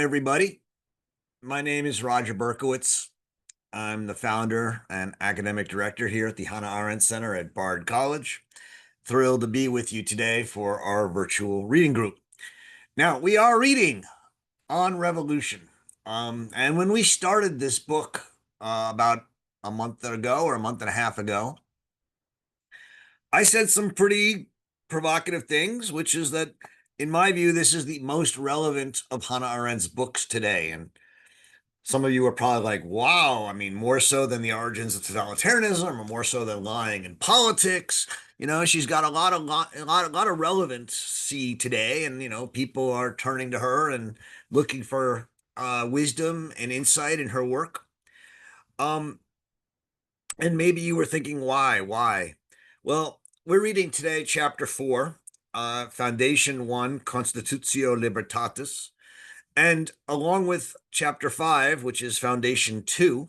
Everybody. My name is Roger Berkowitz. I'm the founder and academic director here at the Hannah Arendt Center at Bard College. Thrilled to be with you today for our virtual reading group. Now, we are reading On Revolution. And when we started this book about a month ago or a month and a half ago, I said some pretty provocative things, which is that, in my view, this is the most relevant of Hannah Arendt's books today. And some of you are probably like, wow, I mean, more so than the origins of totalitarianism or more so than lying in politics. She's got a lot of relevancy today, and people are turning to her and looking for wisdom and insight in her work. And maybe you were thinking, why? Well, we're reading today chapter 4, Foundation 1, Constitutio Libertatis. And along with chapter 5, which is Foundation 2,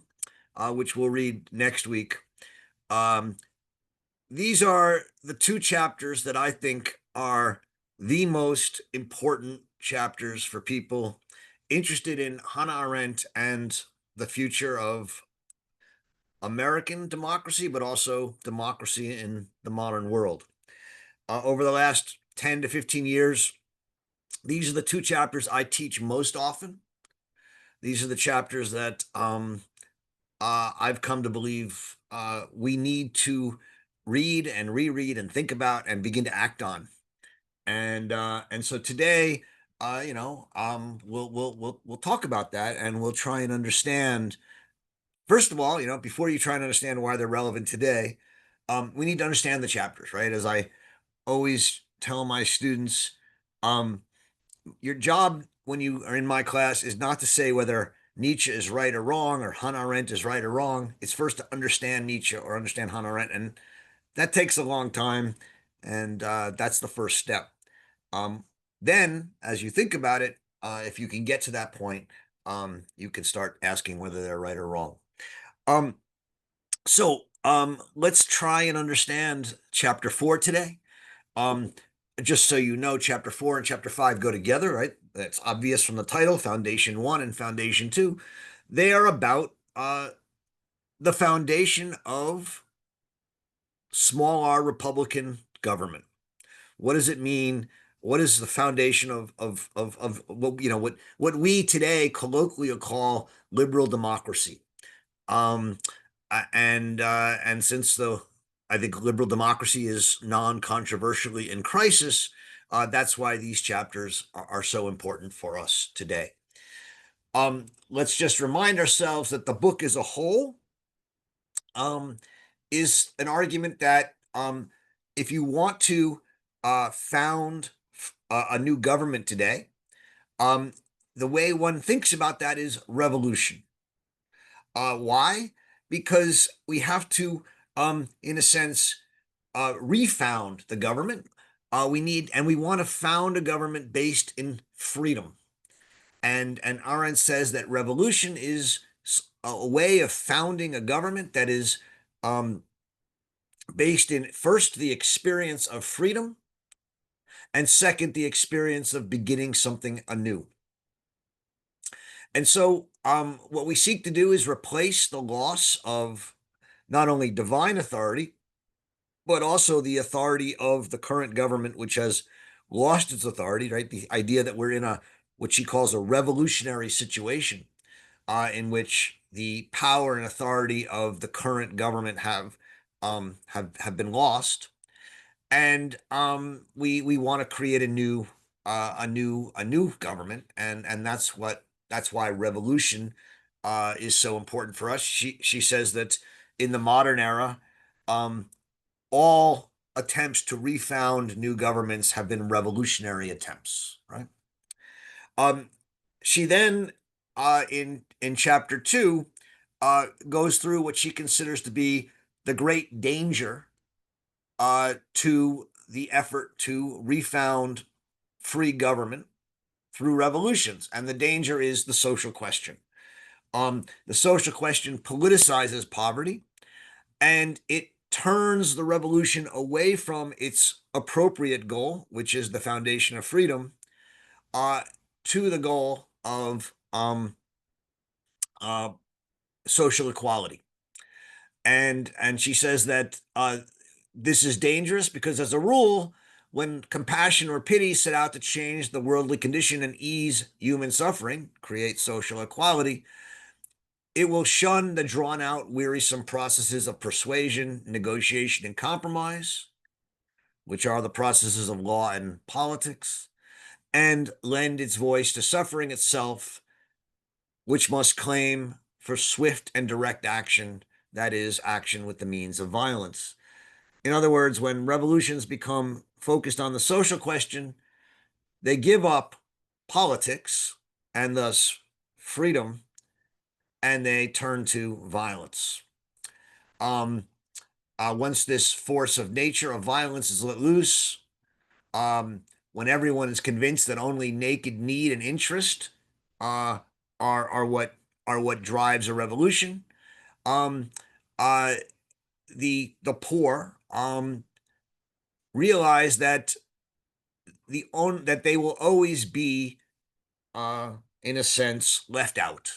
which we'll read next week, these are the two chapters that I think are the most important chapters for people interested in Hannah Arendt and the future of American democracy, but also democracy in the modern world. Over the last 10 to 15 years, these are the two chapters I teach most often. These are the chapters that I've come to believe we need to read and reread and think about and begin to act on. And so today, we'll talk about that, and we'll try and understand. First of all, before you try and understand why they're relevant today, we need to understand the chapters, right? As I always tell my students, your job when you are in my class is not to say whether Nietzsche is right or wrong or Hannah Arendt is right or wrong. It's first to understand Nietzsche or understand Hannah Arendt, and that takes a long time, and that's the first step. Then, as you think about it, if you can get to that point, you can start asking whether they're right or wrong. So let's try and understand chapter 4 today. Just so you know, chapter 4 and chapter 5 go together, right? That's obvious from the title, Foundation 1 and Foundation 2. They are about the foundation of small r Republican government. What does it mean? What is the foundation of what we today colloquially call liberal democracy? And since I think liberal democracy is non-controversially in crisis, that's why these chapters are so important for us today. Let's just remind ourselves that the book as a whole is an argument that if you want to found a new government today, the way one thinks about that is revolution. Why? Because we have to, in a sense, refound the government. We want to found a government based in freedom. And Arendt says that revolution is a way of founding a government that is based in, first, the experience of freedom, and second, the experience of beginning something anew. And so what we seek to do is replace the loss of not only divine authority, but also the authority of the current government, which has lost its authority, right? The idea that we're in what she calls a revolutionary situation, in which the power and authority of the current government have been lost, and we want to create a new government, and that's why revolution is so important for us. She says that in the modern era, all attempts to refound new governments have been revolutionary attempts, right? She then, in chapter 2, goes through what she considers to be the great danger to the effort to refound free government through revolutions, and the danger is the social question. The social question politicizes poverty, and it turns the revolution away from its appropriate goal, which is the foundation of freedom, to the goal of uh, social equality. And she says that this is dangerous because, as a rule, when compassion or pity set out to change the worldly condition and ease human suffering, create social equality, it will shun the drawn out, wearisome processes of persuasion, negotiation, and compromise, which are the processes of law and politics, and lend its voice to suffering itself, which must claim for swift and direct action, that is, action with the means of violence. In other words, when revolutions become focused on the social question, they give up politics and thus freedom, and they turn to violence. Um, Once this force of nature of violence is let loose, um, when everyone is convinced that only naked need and interest uh, are what drives a revolution, um, uh, the poor realize that that they will always be, uh, in a sense, left out,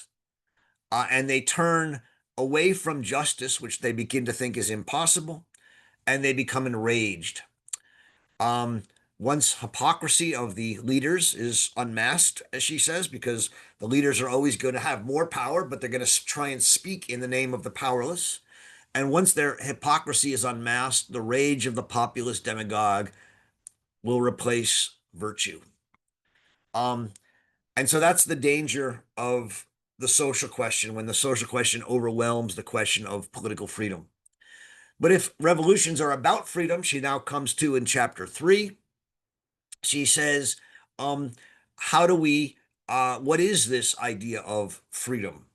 and they turn away from justice, which they begin to think is impossible, and they become enraged. Um, Once hypocrisy of the leaders is unmasked, as she says, because the leaders are always going to have more power, but they're going to try and speak in the name of the powerless. And once their hypocrisy is unmasked, the rage of the populist demagogue will replace virtue. Um, and so that's the danger of the social question when the social question overwhelms the question of political freedom. But if revolutions are about freedom, she now comes to in chapter 3, she says, um, how do we, what is this idea of freedom?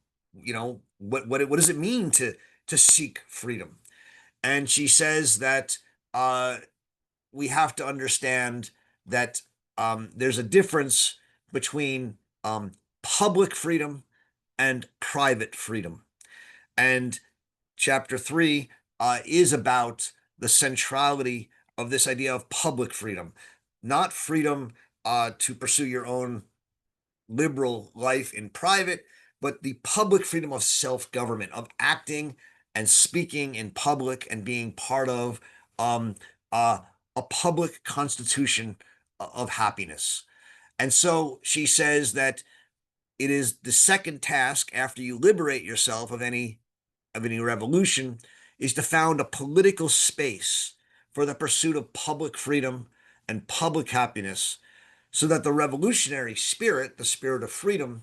What does it mean to seek freedom? And she says that uh, we have to understand that there's a difference between public freedom and private freedom. And chapter 3 is about the centrality of this idea of public freedom, not freedom to pursue your own liberal life in private, but the public freedom of self government, of acting and speaking in public and being part of um, uh, a public constitution of happiness. And so she says that it is the second task after you liberate yourself of any revolution is to found a political space for the pursuit of public freedom and public happiness so that the revolutionary spirit, the spirit of freedom,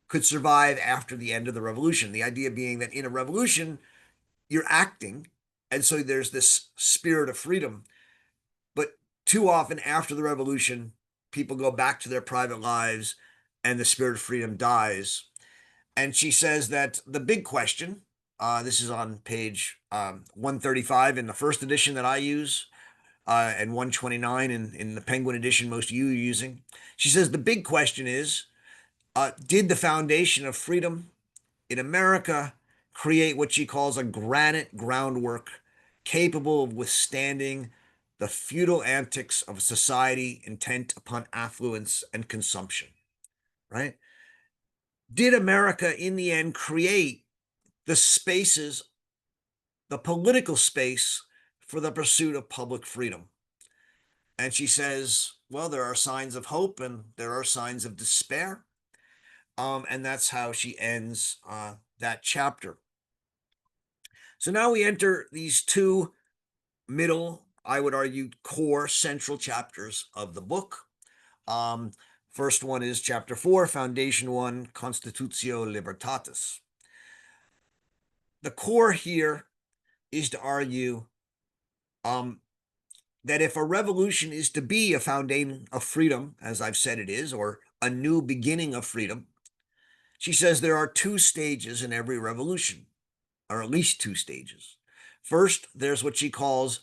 could survive after the end of the revolution. The idea being that in a revolution, you're acting, and so there's this spirit of freedom. But too often after the revolution, people go back to their private lives and the spirit of freedom dies. And she says that the big question, this is on page 135 in the first edition that I use, and 129 in the Penguin edition most of you are using. She says the big question is, did the foundation of freedom in America create what she calls a granite groundwork capable of withstanding the futile antics of a society intent upon affluence and consumption, right? Did America in the end create the spaces, the political space for the pursuit of public freedom? And she says, well, there are signs of hope and there are signs of despair. And that's how she ends that chapter. So now we enter these two middle, I would argue, core central chapters of the book. Um, First one is chapter 4, Foundation 1, Constitutio Libertatis. The core here is to argue um, that if a revolution is to be a foundation of freedom, as I've said it is, or a new beginning of freedom, she says there are two stages in every revolution, or at least two stages. First, there's what she calls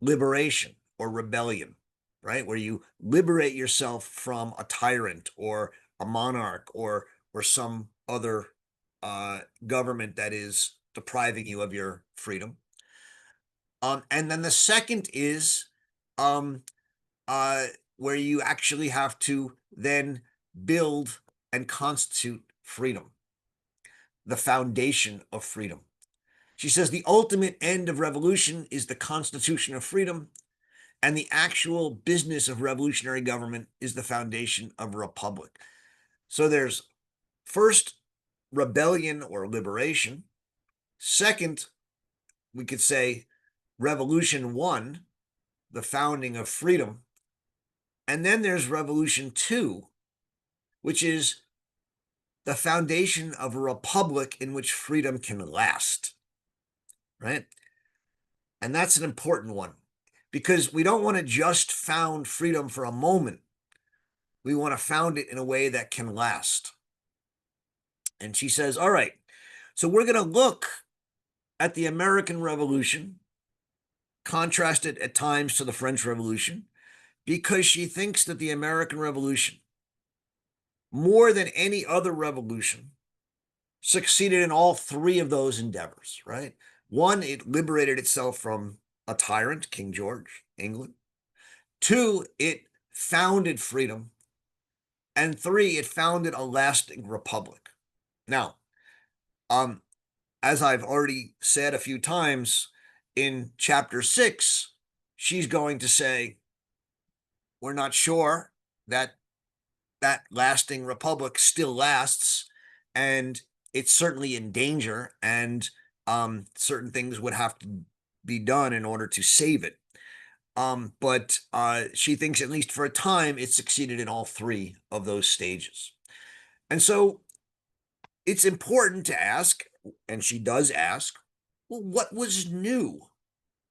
liberation or rebellion, right? Where you liberate yourself from a tyrant or a monarch or some other government that is depriving you of your freedom. And then the second is um, uh, where you actually have to then build and constitute freedom, the foundation of freedom. She says the ultimate end of revolution is the constitution of freedom, and the actual business of revolutionary government is the foundation of a republic. So there's first rebellion or liberation. Second, we could say revolution one, the founding of freedom. And then there's revolution two, which is the foundation of a republic in which freedom can last, right? And that's an important one because we don't want to just found freedom for a moment. We want to found it in a way that can last. And she says, all right, so we're going to look at the American Revolution, contrasted at times to the French Revolution, because she thinks that the American Revolution, more than any other revolution, succeeded in all three of those endeavors, right? One, it liberated itself from a tyrant, King George, England. Two, it founded freedom. And three, it founded a lasting republic. Now, as I've already said a few times, in chapter 6, she's going to say, we're not sure that that lasting republic still lasts, and it's certainly in danger, and certain things would have to be done in order to save it. But she thinks, at least for a time, it succeeded in all three of those stages. And so it's important to ask, and she does ask, well, what was new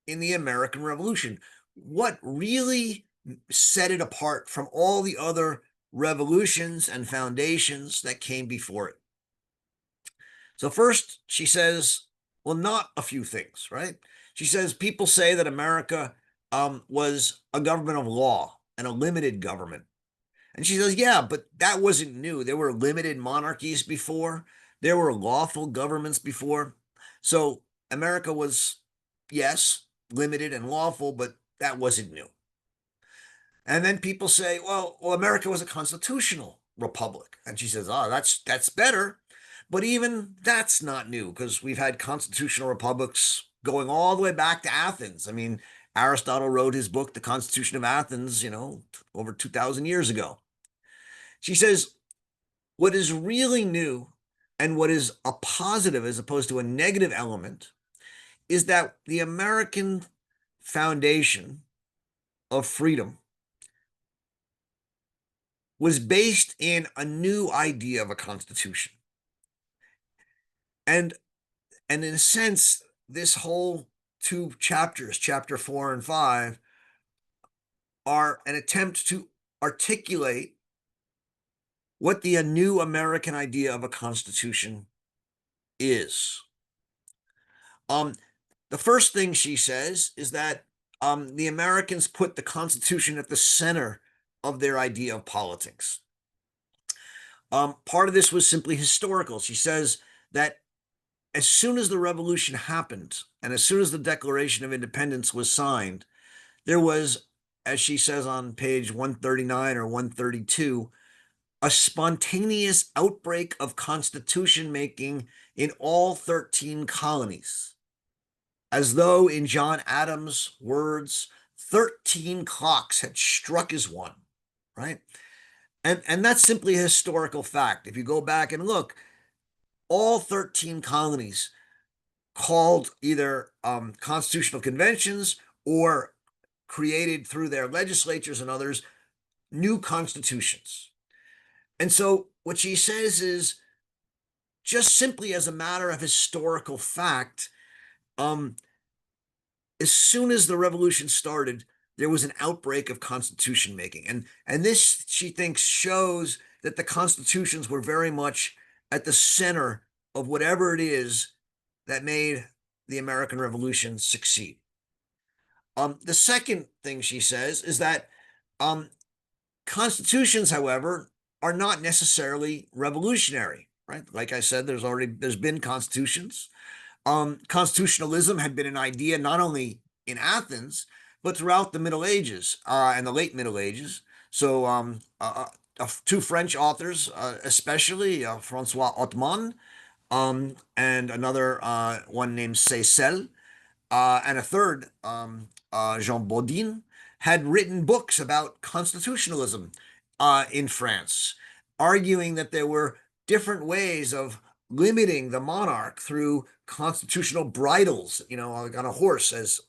in the American Revolution? What really set it apart from all the other revolutions and foundations that came before it? So first, she says, well, not a few things, right? She says people say that America was a government of law and a limited government. And she says, yeah, but that wasn't new. There were limited monarchies before. There were lawful governments before. So America was, yes, limited and lawful, but that wasn't new. And then people say, well, America was a constitutional republic. And she says, oh, that's better. But even that's not new because we've had constitutional republics going all the way back to Athens. I mean, Aristotle wrote his book, The Constitution of Athens, over 2,000 years ago. She says, what is really new and what is a positive as opposed to a negative element is that the American foundation of freedom was based in a new idea of a constitution. And in a sense, this whole two chapters, chapter 4 and 5, are an attempt to articulate what the new American idea of a constitution is. The first thing she says is that the Americans put the Constitution at the center of their idea of politics. Part of this was simply historical. She says that as soon as the revolution happened and as soon as the Declaration of Independence was signed, there was, as she says on page 139 or 132, a spontaneous outbreak of constitution making in all 13 colonies. As though, in John Adams' words, 13 clocks had struck as one, right? And that's simply a historical fact. If you go back and look, all 13 colonies called either constitutional conventions or created through their legislatures and others new constitutions. And so what she says is, just simply as a matter of historical fact, as soon as the revolution started, there was an outbreak of constitution making. And this, she thinks, shows that the constitutions were very much at the center of whatever it is that made the American Revolution succeed. The second thing she says is that constitutions, however, are not necessarily revolutionary, right? Like I said, there's been constitutions. Constitutionalism had been an idea not only in Athens, but throughout the Middle Ages and the late Middle Ages. So two French authors, especially Francois Otman, and another one named Seyssel, and a third, Jean Bodin, had written books about constitutionalism in France, arguing that there were different ways of limiting the monarch through constitutional bridles, like on a horse,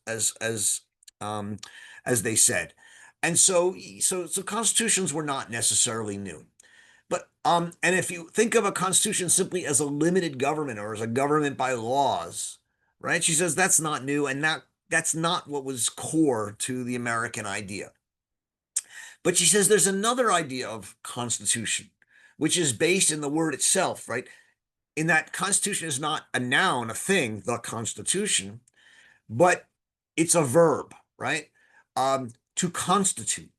um, as they said. And so constitutions were not necessarily new. And if you think of a constitution simply as a limited government or as a government by laws, right? She says that's not new, and that's not what was core to the American idea. But she says there's another idea of constitution, which is based in the word itself, right? In that constitution is not a noun, a thing, the Constitution, but it's a verb, right? To constitute.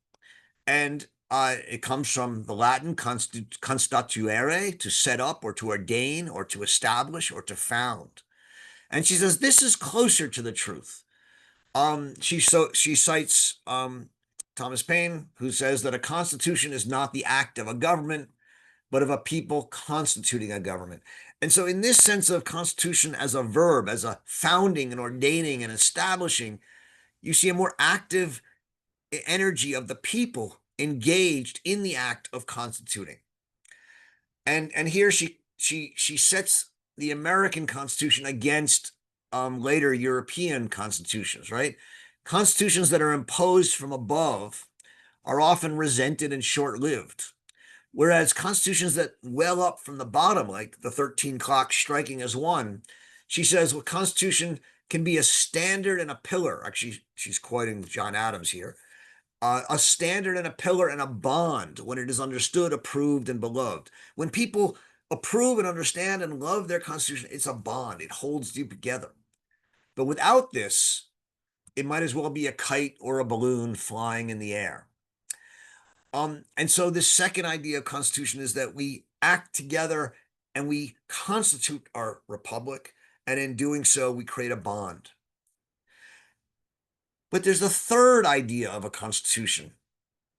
And it comes from the Latin constituere, to set up or to ordain or to establish or to found. And she says this is closer to the truth. She cites Thomas Paine, who says that a constitution is not the act of a government, but of a people constituting a government. And so, in this sense of constitution as a verb, as a founding and ordaining and establishing, you see a more active energy of the people engaged in the act of constituting. And here she sets the American Constitution against later European constitutions, right? Constitutions that are imposed from above are often resented and short-lived, whereas constitutions that well up from the bottom, like the 13 clock striking as one, she says, well, Constitution can be a standard and a pillar. Actually, she's quoting John Adams here. A standard and a pillar and a bond when it is understood, approved, and beloved. When people approve and understand and love their Constitution, it's a bond. It holds you together. But without this, it might as well be a kite or a balloon flying in the air. And so this second idea of Constitution is that we act together and we constitute our republic, and in doing so, we create a bond. But there's a third idea of a constitution.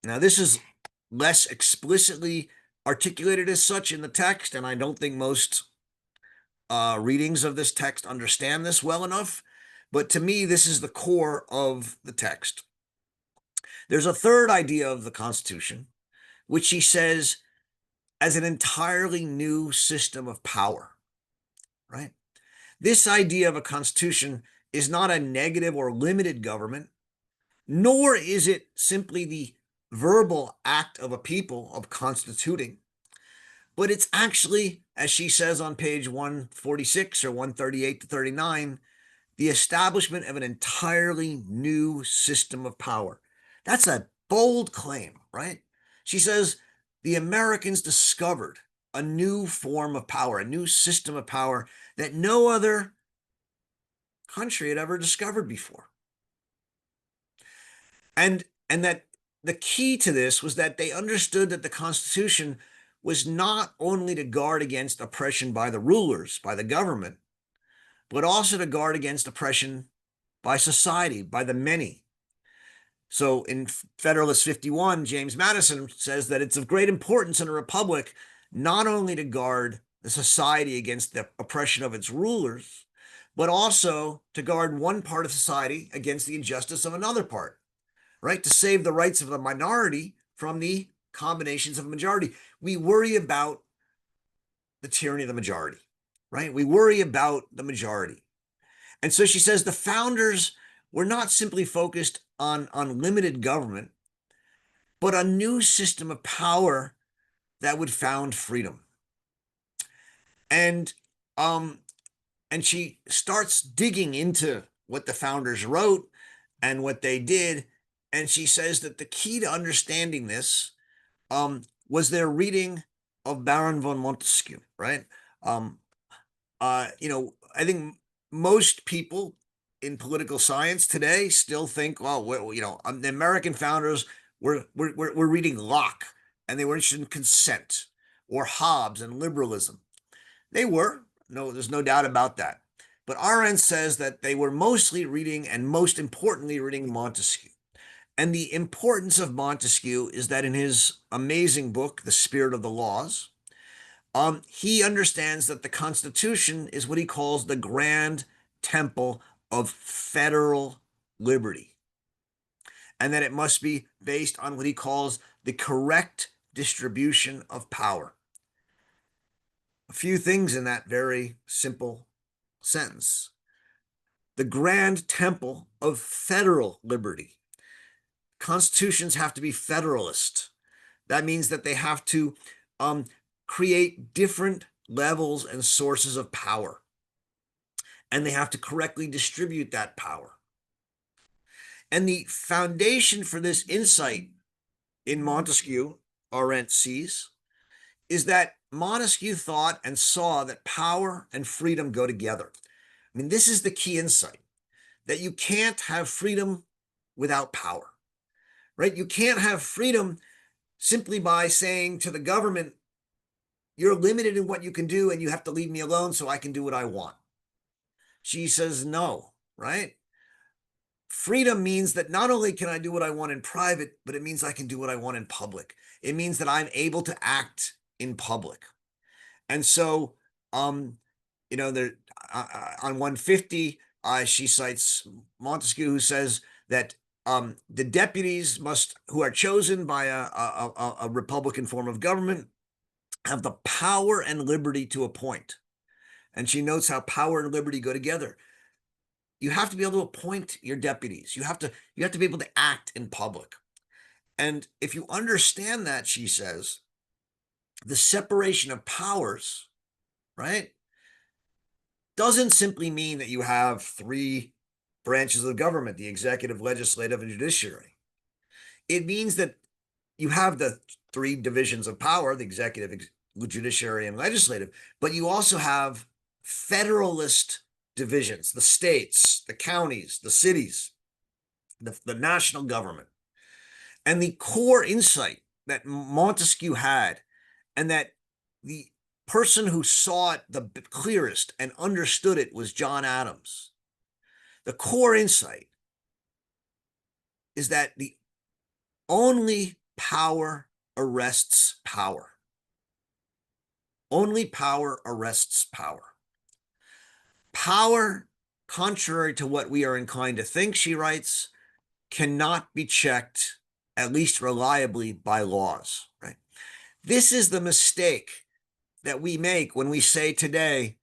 Now, this is less explicitly articulated as such in the text, and I don't think most readings of this text understand this well enough. But to me, this is the core of the text. There's a third idea of the Constitution, which she says as an entirely new system of power, right? This idea of a constitution is not a negative or limited government, nor is it simply the verbal act of a people of constituting, but it's actually, as she says on page 146 or 138 to 39, the establishment of an entirely new system of power. That's a bold claim, right? She says the Americans discovered a new form of power, a new system of power that no other country had ever discovered before. And that the key to this was that they understood that the Constitution was not only to guard against oppression by the rulers, by the government, but also to guard against oppression by society, by the many. So in Federalist 51, James Madison says that it's of great importance in a republic not only to guard the society against the oppression of its rulers, but also to guard one part of society against the injustice of another part, right? To save the rights of the minority from the combinations of a majority. We worry about the tyranny of the majority, right? We worry about the majority. And so she says the founders were not simply focused on unlimited government, but a new system of power that would found freedom. And she starts digging into what the founders wrote and what they did. And she says that the key to understanding this was their reading of Baron von Montesquieu, right? I think most people in political science today still think, well, the American founders were reading Locke, and they were interested in consent, or Hobbes and liberalism. They were. No, there's no doubt about that. But Arendt says that they were mostly reading, and most importantly, reading Montesquieu. And the importance of Montesquieu is that in his amazing book, The Spirit of the Laws, he understands that the Constitution is what he calls the grand temple of federal liberty, and that it must be based on what he calls the correct distribution of power. A few things in that very simple sentence. The grand temple of federal liberty. Constitutions have to be federalist. That means that they have to create different levels and sources of power, and they have to correctly distribute that power. And the foundation for this insight in Montesquieu, Arendt sees, is that Montesquieu thought and saw that power and freedom go together. I mean, this is the key insight, that you can't have freedom without power, right? You can't have freedom simply by saying to the government, you're limited in what you can do and you have to leave me alone so I can do what I want. She says no, right? Freedom means that not only can I do what I want in private, but it means I can do what I want in public. It means that I'm able to act in public. And so, there on 150, she cites Montesquieu, who says that the deputies who are chosen by a Republican form of government, have the power and liberty to appoint. And she notes how power and liberty go together. You have to be able to appoint your deputies. You have to be able to act in public. And if you understand that, she says, the separation of powers, right, doesn't simply mean that you have three branches of government, the executive, legislative, and judiciary. It means that you have the three divisions of power, the executive, judiciary, and legislative, but you also have federalist divisions, the states, the counties, the cities, the national government. And the core insight that Montesquieu had, and that the person who saw it the clearest and understood it, was John Adams. The core insight is that the only power arrests power. Only power arrests power. Power, contrary to what we are inclined to think, she writes, cannot be checked, at least reliably, by laws, right? This is the mistake that we make when we say today,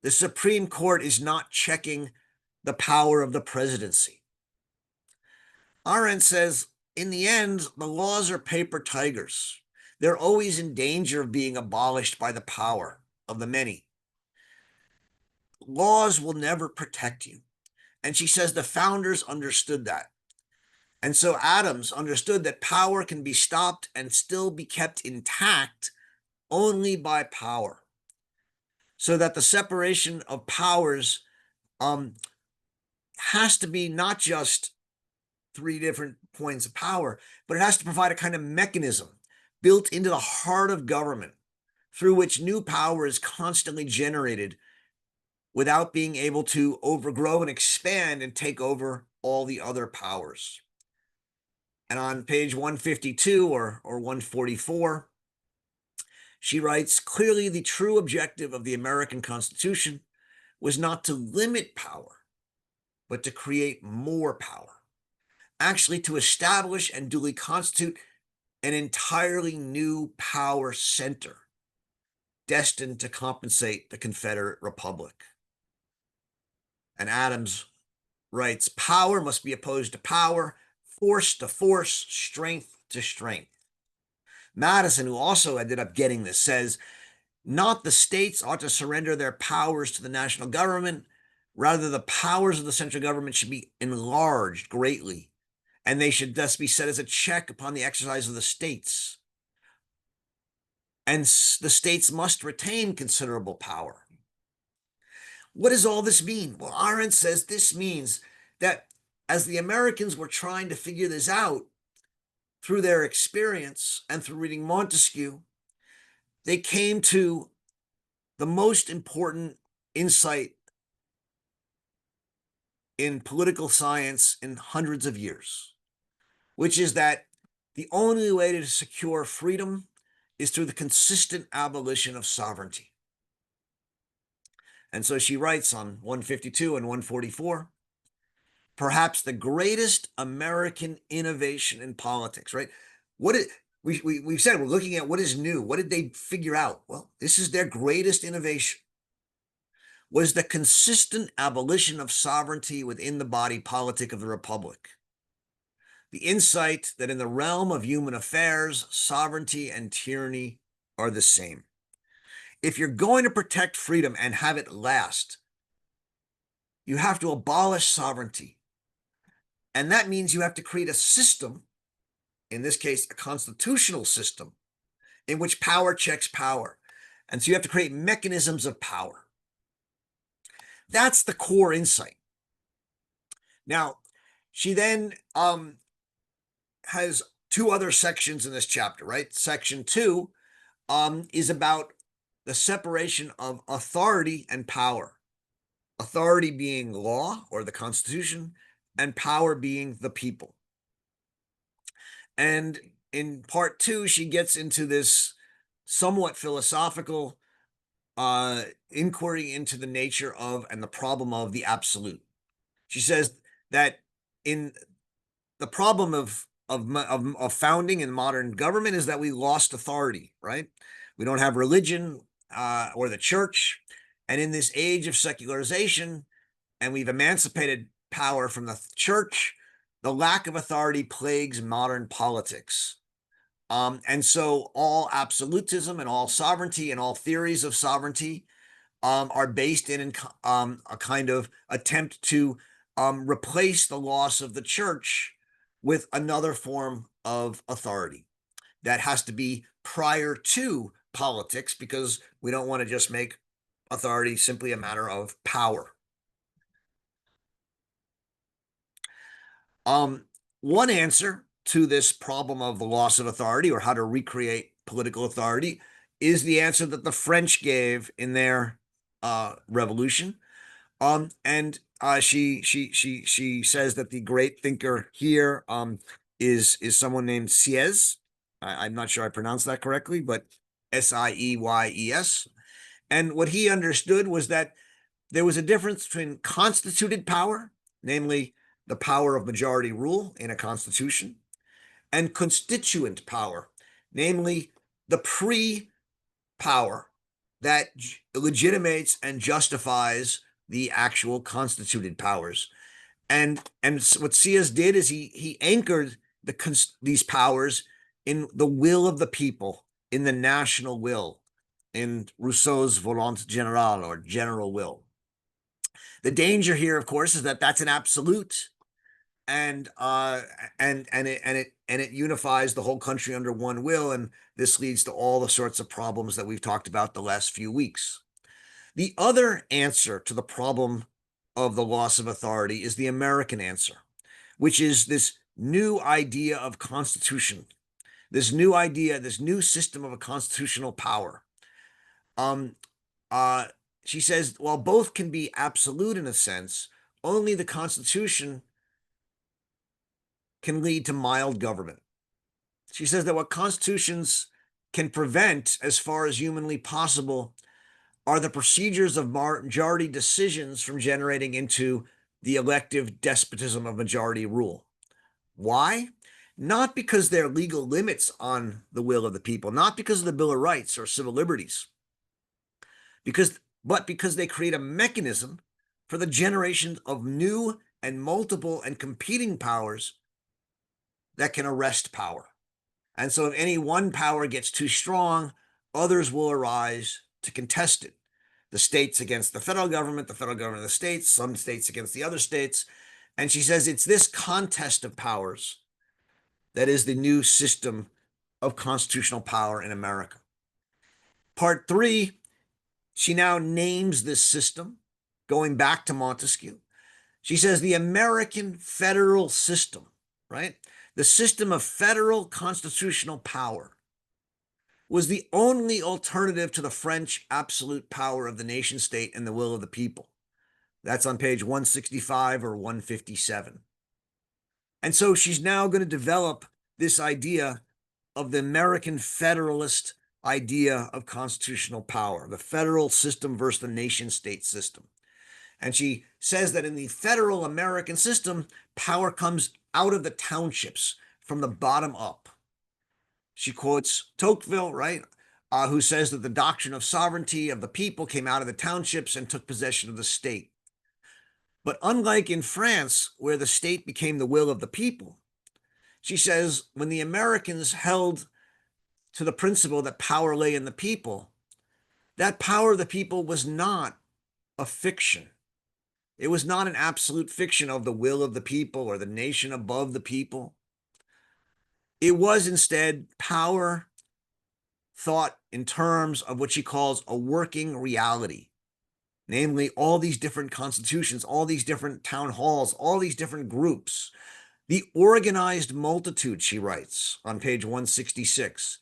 the Supreme Court is not checking the power of the presidency. Arendt says, in the end, the laws are paper tigers. They're always in danger of being abolished by the power of the many. Laws will never protect you. And she says the founders understood that. And so Adams understood that power can be stopped and still be kept intact only by power. So that the separation of powers has to be not just three different points of power, but it has to provide a kind of mechanism built into the heart of government through which new power is constantly generated without being able to overgrow and expand and take over all the other powers. And on page 152 or 144, she writes, clearly the true objective of the American Constitution was not to limit power, but to create more power. Actually, to establish and duly constitute an entirely new power center destined to compensate the Confederate Republic. And Adams writes, power must be opposed to power, force to force, strength to strength. Madison, who also ended up getting this, says, not the states ought to surrender their powers to the national government. Rather, the powers of the central government should be enlarged greatly, and they should thus be set as a check upon the exercise of the states. And the states must retain considerable power. What does all this mean? Well, Arendt says this means that as the Americans were trying to figure this out through their experience and through reading Montesquieu, they came to the most important insight in political science in hundreds of years. which is that the only way to secure freedom is through the consistent abolition of sovereignty. And so she writes on 152 and 144, perhaps the greatest American innovation in politics, right? We've said we're looking at what is new. What did they figure out? Well, this is their greatest innovation, was the consistent abolition of sovereignty within the body politic of the republic. The insight that in the realm of human affairs, sovereignty and tyranny are the same. If you're going to protect freedom and have it last, you have to abolish sovereignty. And that means you have to create a system, in this case, a constitutional system, in which power checks power. And so you have to create mechanisms of power. That's the core insight. Now, she then has two other sections in this chapter, right? Section 2 is about the separation of authority and power. Authority being law or the Constitution, and power being the people. And in part 2, she gets into this somewhat philosophical inquiry into the nature of and the problem of the absolute. She says that in the problem of founding in modern government is that we lost authority, right? We don't have religion or the church. And in this age of secularization, and we've emancipated power from the church, the lack of authority plagues modern politics. And so all absolutism and all sovereignty and all theories of sovereignty are based in a kind of attempt to replace the loss of the church with another form of authority that has to be prior to politics, because we don't want to just make authority simply a matter of power. One answer to this problem of the loss of authority, or how to recreate political authority, is the answer that the French gave in their revolution. And she says that the great thinker here is someone named Sieyes. I'm not sure I pronounced that correctly, but Sieyes. And what he understood was that there was a difference between constituted power, namely the power of majority rule in a constitution, and constituent power, namely the pre-power that legitimates and justifies the actual constituted powers. And what Sieyes did is he anchored these powers in the will of the people, in the national will, in Rousseau's volonté générale, or general will. The danger here, of course, is that that's an absolute, and it unifies the whole country under one will, and this leads to all the sorts of problems that we've talked about the last few weeks. The other answer to the problem of the loss of authority is the American answer, which is this new idea of constitution, this new idea, this new system of a constitutional power. She says, while both can be absolute in a sense, only the Constitution can lead to mild government. She says that what constitutions can prevent, as far as humanly possible, are the procedures of majority decisions from generating into the elective despotism of majority rule. Why? Not because there are legal limits on the will of the people, not because of the Bill of Rights or civil liberties, but because they create a mechanism for the generation of new and multiple and competing powers that can arrest power. And so if any one power gets too strong, others will arise to contest it. The states against the federal government of the states, some states against the other states. And she says it's this contest of powers that is the new system of constitutional power in America. Part 3, she now names this system, going back to Montesquieu. She says the American federal system, right? The system of federal constitutional power was the only alternative to the French absolute power of the nation state and the will of the people. That's on page 165 or 157. And so she's now going to develop this idea of the American Federalist idea of constitutional power, the federal system versus the nation state system. And she says that in the federal American system, power comes out of the townships from the bottom up. She quotes Tocqueville, right? Who says that the doctrine of sovereignty of the people came out of the townships and took possession of the state. But unlike in France, where the state became the will of the people, she says when the Americans held to the principle that power lay in the people, that power of the people was not a fiction. It was not an absolute fiction of the will of the people or the nation above the people. It was instead power thought in terms of what she calls a working reality, namely all these different constitutions, all these different town halls, all these different groups. The organized multitude, she writes on page 166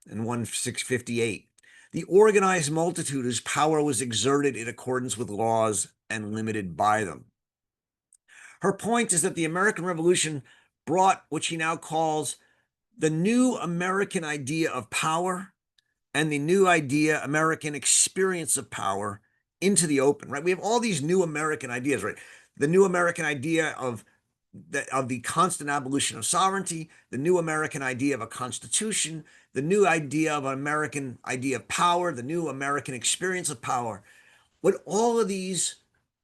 and 1658. The organized multitude whose power was exerted in accordance with laws and limited by them. Her point is that the American Revolution brought what she now calls the new American idea of power and the new idea, American experience of power into the open, right? We have all these new American ideas, right? The new American idea of the constant abolition of sovereignty, the new American idea of a constitution, the new idea of an American idea of power, the new American experience of power. What all of these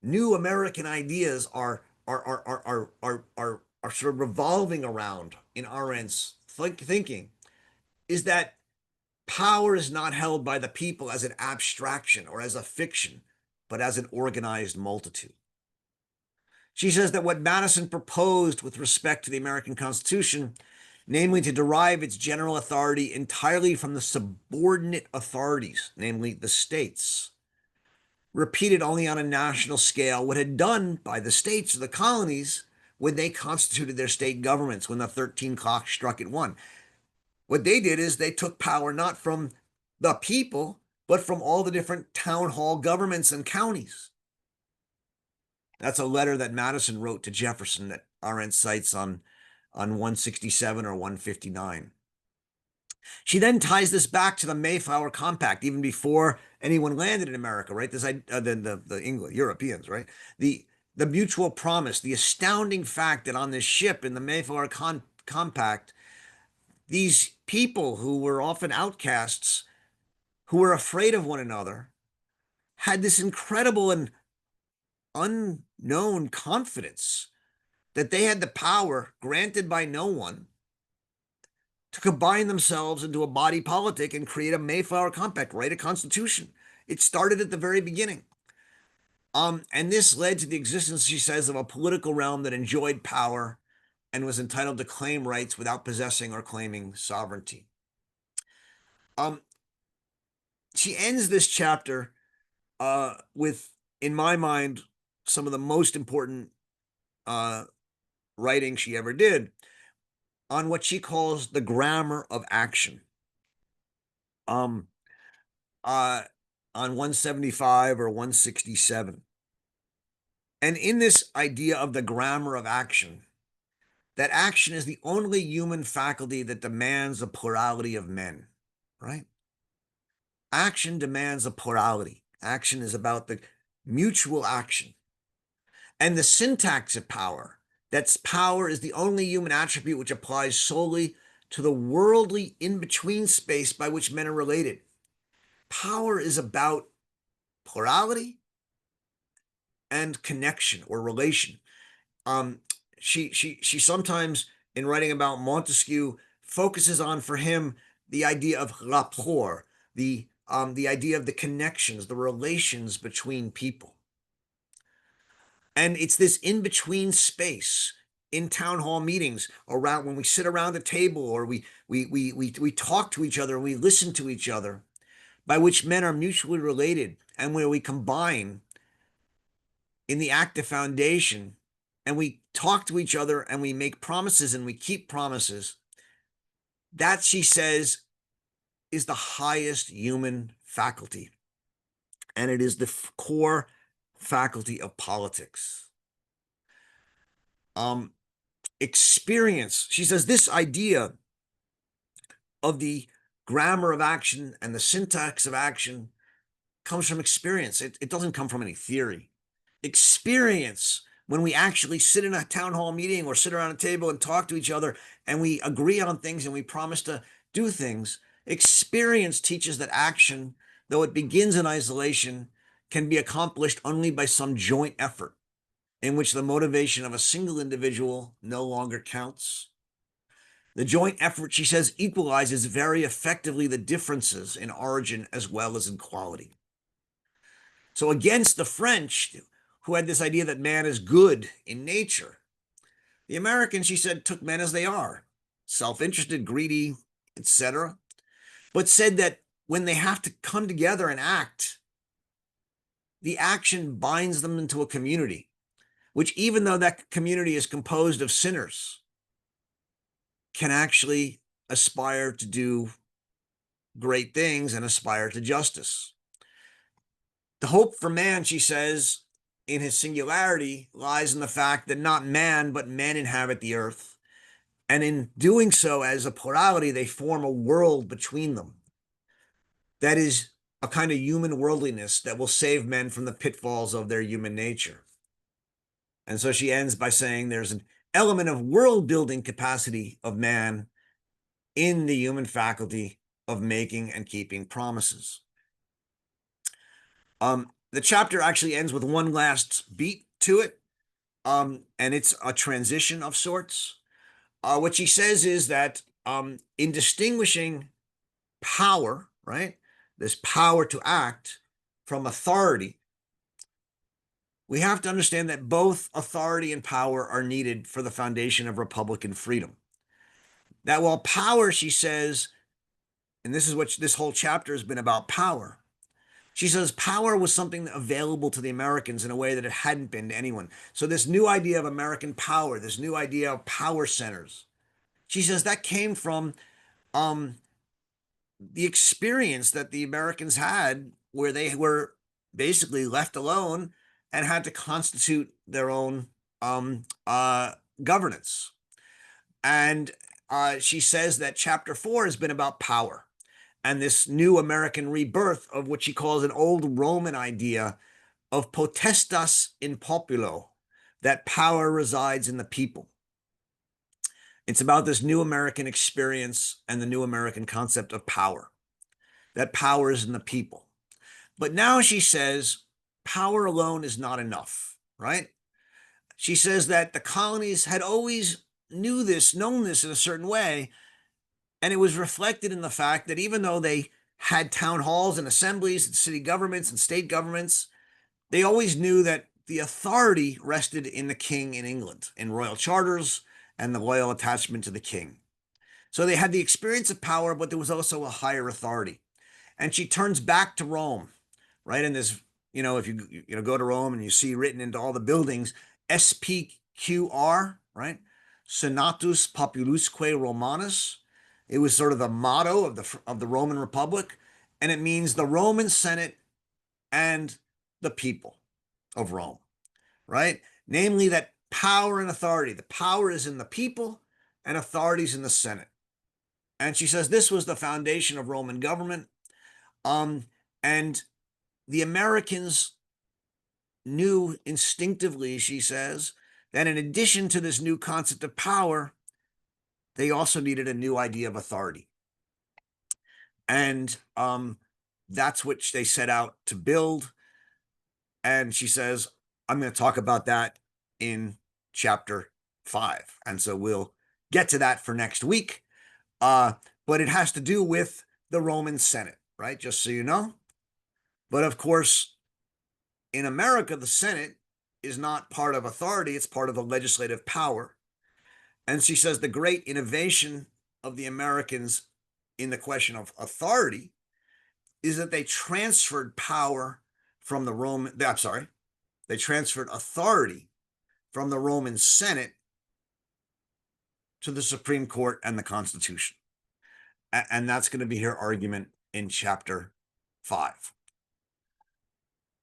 new American ideas are sort of revolving around in Arendt's thinking is that power is not held by the people as an abstraction or as a fiction, but as an organized multitude. She says that what Madison proposed with respect to the American Constitution, namely to derive its general authority entirely from the subordinate authorities, namely the states, repeated only on a national scale what had done by the states or the colonies when they constituted their state governments, when the 13 clock struck at 1. What they did is they took power not from the people, but from all the different town hall governments and counties. That's a letter that Madison wrote to Jefferson that Arendt cites on 167 or 159. She then ties this back to the Mayflower Compact, even before anyone landed in America, right? The English Europeans, right? The mutual promise, the astounding fact that on this ship in the Mayflower Compact, these people who were often outcasts, who were afraid of one another, had this incredible and unknown confidence that they had the power granted by no one to combine themselves into a body politic and create a Mayflower Compact, write a constitution. It started at the very beginning. And this led to the existence, she says, of a political realm that enjoyed power and was entitled to claim rights without possessing or claiming sovereignty. She ends this chapter with, in my mind, some of the most important writing she ever did on what she calls the grammar of action. On 175 or 167. And in this idea of the grammar of action, that action is the only human faculty that demands a plurality of men, right? Action demands a plurality. Action is about the mutual action. And the syntax of power, that's power is the only human attribute which applies solely to the worldly in-between space by which men are related. Power is about plurality and connection or relation. She sometimes, in writing about Montesquieu, focuses on, for him, the idea of rapport, the idea of the connections, the relations between people. And it's this in-between space in town hall meetings, around when we sit around a table or we talk to each other and we listen to each other, by which men are mutually related and where we combine in the active foundation and we talk to each other and we make promises and we keep promises. That, she says, is the highest human faculty. And it is the core faculty of politics. experience. She says this idea of the grammar of action and the syntax of action comes from experience. It doesn't come from any theory. Experience, when we actually sit in a town hall meeting or sit around a table and talk to each other and we agree on things and we promise to do things, experience teaches that action, though it begins in isolation, can be accomplished only by some joint effort in which the motivation of a single individual no longer counts. The joint effort, she says, equalizes very effectively the differences in origin as well as in quality. So against the French, who had this idea that man is good in nature, the Americans, she said, took men as they are, self-interested, greedy, etc., but said that when they have to come together and act, the action binds them into a community, which, even though that community is composed of sinners, can actually aspire to do great things and aspire to justice. The hope for man, she says, in his singularity lies in the fact that not man, but men inhabit the earth. And in doing so, as a plurality, they form a world between them. That is a kind of human worldliness that will save men from the pitfalls of their human nature. And so she ends by saying there's an element of world building capacity of man in the human faculty of making and keeping promises. The chapter actually ends with one last beat to it, and it's a transition of sorts. What she says is that in distinguishing power, right, this power to act, from authority, we have to understand that both authority and power are needed for the foundation of Republican freedom. That while power, she says, and this is what this whole chapter has been about, power. She says power was something available to the Americans in a way that it hadn't been to anyone. So this new idea of American power, this new idea of power centers, she says that came from the experience that the Americans had where they were basically left alone and had to constitute their own governance. And she says that chapter 4 has been about power and this new American rebirth of what she calls an old Roman idea of potestas in populo, that power resides in the people. It's about this new American experience and the new American concept of power, that power is in the people. But now she says power alone is not enough, right? She says that the colonies had always known this in a certain way, and it was reflected in the fact that even though they had town halls and assemblies and city governments and state governments, they always knew that the authority rested in the king in England, in royal charters and the loyal attachment to the king. So they had the experience of power, but there was also a higher authority. And she turns back to Rome, right? And there's, if you go to Rome and you see written into all the buildings, SPQR, right? Senatus Populusque Romanus. It was sort of the motto of the Roman Republic, and it means the Roman Senate and the people of Rome, right? Namely, that power and authority. The power is in the people, and authority is in the Senate. And she says this was the foundation of Roman government. And the Americans knew instinctively, she says, that in addition to this new concept of power, they also needed a new idea of authority. And that's what they set out to build. And she says, I'm going to talk about that in chapter 5. And so we'll get to that for next week. But it has to do with the Roman Senate, right? Just so you know. But of course, in America, the Senate is not part of authority. It's part of the legislative power. And she says the great innovation of the Americans in the question of authority is that they transferred power from the Roman, I'm sorry, they transferred authority from the Roman Senate to the Supreme Court and the Constitution. And that's going to be her argument in chapter 5.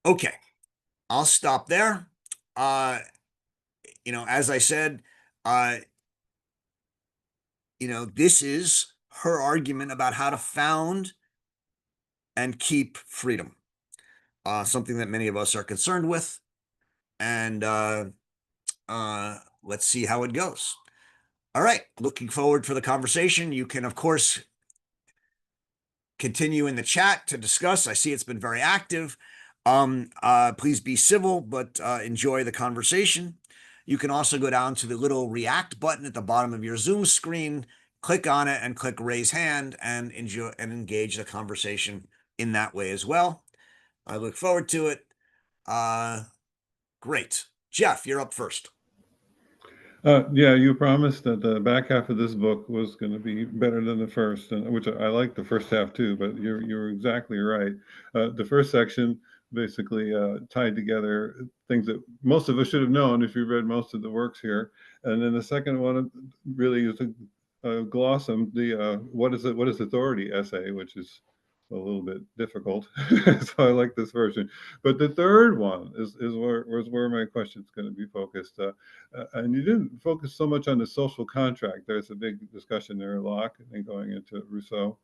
Okay, I'll stop there. As I said, this is her argument about how to found and keep freedom, something that many of us are concerned with. And let's see how it goes. All right, looking forward for the conversation. You can, of course, continue in the chat to discuss. I see it's been very active. Please be civil, but enjoy the conversation. You can also go down to the little react button at the bottom of your Zoom screen, click on it and click raise hand and enjoy and engage the conversation in that way as well. I look forward to it. Great. Jeff, you're up first. Yeah, you promised that the back half of this book was going to be better than the first, and which I like the first half too. But you're exactly right. The first section basically tied together things that most of us should have known if you read most of the works here, and then the second one really is a gloss on the what is authority essay, which is a little bit difficult. So I like this version. But the third one is where my question is going to be focused. And you didn't focus so much on the social contract. There's a big discussion there, Locke, and going into Rousseau,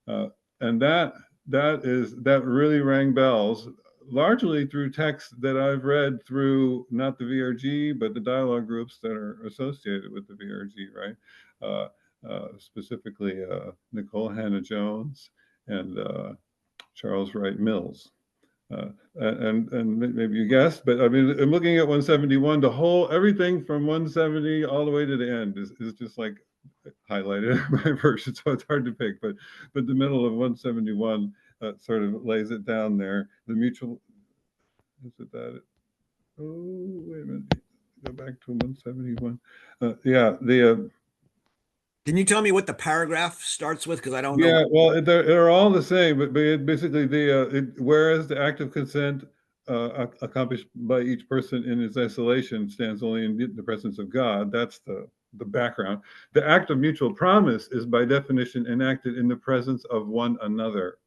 uh, and that really rang bells, largely through texts that I've read through not the VRG but the dialogue groups that are associated with the VRG, right? Specifically, Nicole Hannah-Jones and Charles Wright Mills. And maybe you guessed, but I mean, I'm looking at 171. The whole everything from 170 all the way to the end is just like highlighted in my version, so it's hard to pick. But the middle of 171 sort of lays it down there. The mutual is it that? Oh, wait a minute. Go back to 171. Yeah, the Can you tell me what the paragraph starts with? Because I don't know. Yeah, well, they're all the same, but basically, whereas the act of consent accomplished by each person in its isolation stands only in the presence of God. That's the background. The act of mutual promise is by definition enacted in the presence of one another.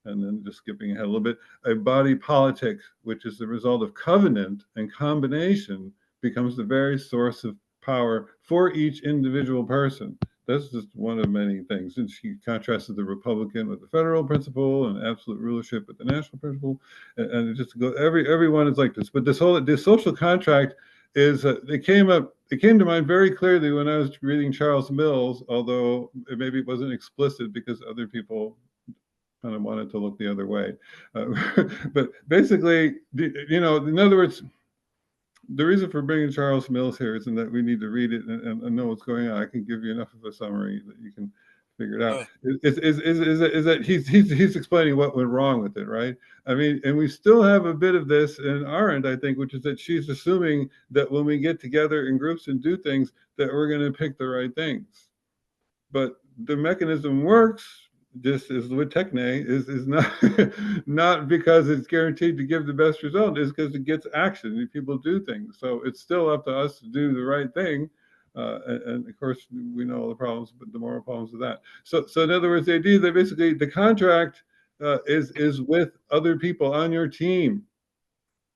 And then just skipping ahead a little bit, a body politic, which is the result of covenant and combination, becomes the very source of power for each individual person. That's just one of many things. And she contrasted the Republican with the federal principle and absolute rulership with the national principle. And it just goes, everyone is like this. But this social contract is, it came to mind very clearly when I was reading Charles Mills, although maybe it wasn't explicit because other people kind of wanted to look the other way. But basically, in other words, the reason for bringing Charles Mills here isn't that we need to read it and know what's going on. I can give you enough of a summary that you can figure it out. Is that he's explaining what went wrong with it, right? I mean, and we still have a bit of this in our end, I think, which is that she's assuming that when we get together in groups and do things, that we're going to pick the right things. But the mechanism works just as with techne is not not because it's guaranteed to give the best result, is because it gets action and people do things. So it's still up to us to do the right thing. And of course, we know all the problems, but the moral problems of that. So in other words, the idea that basically the contract is with other people on your team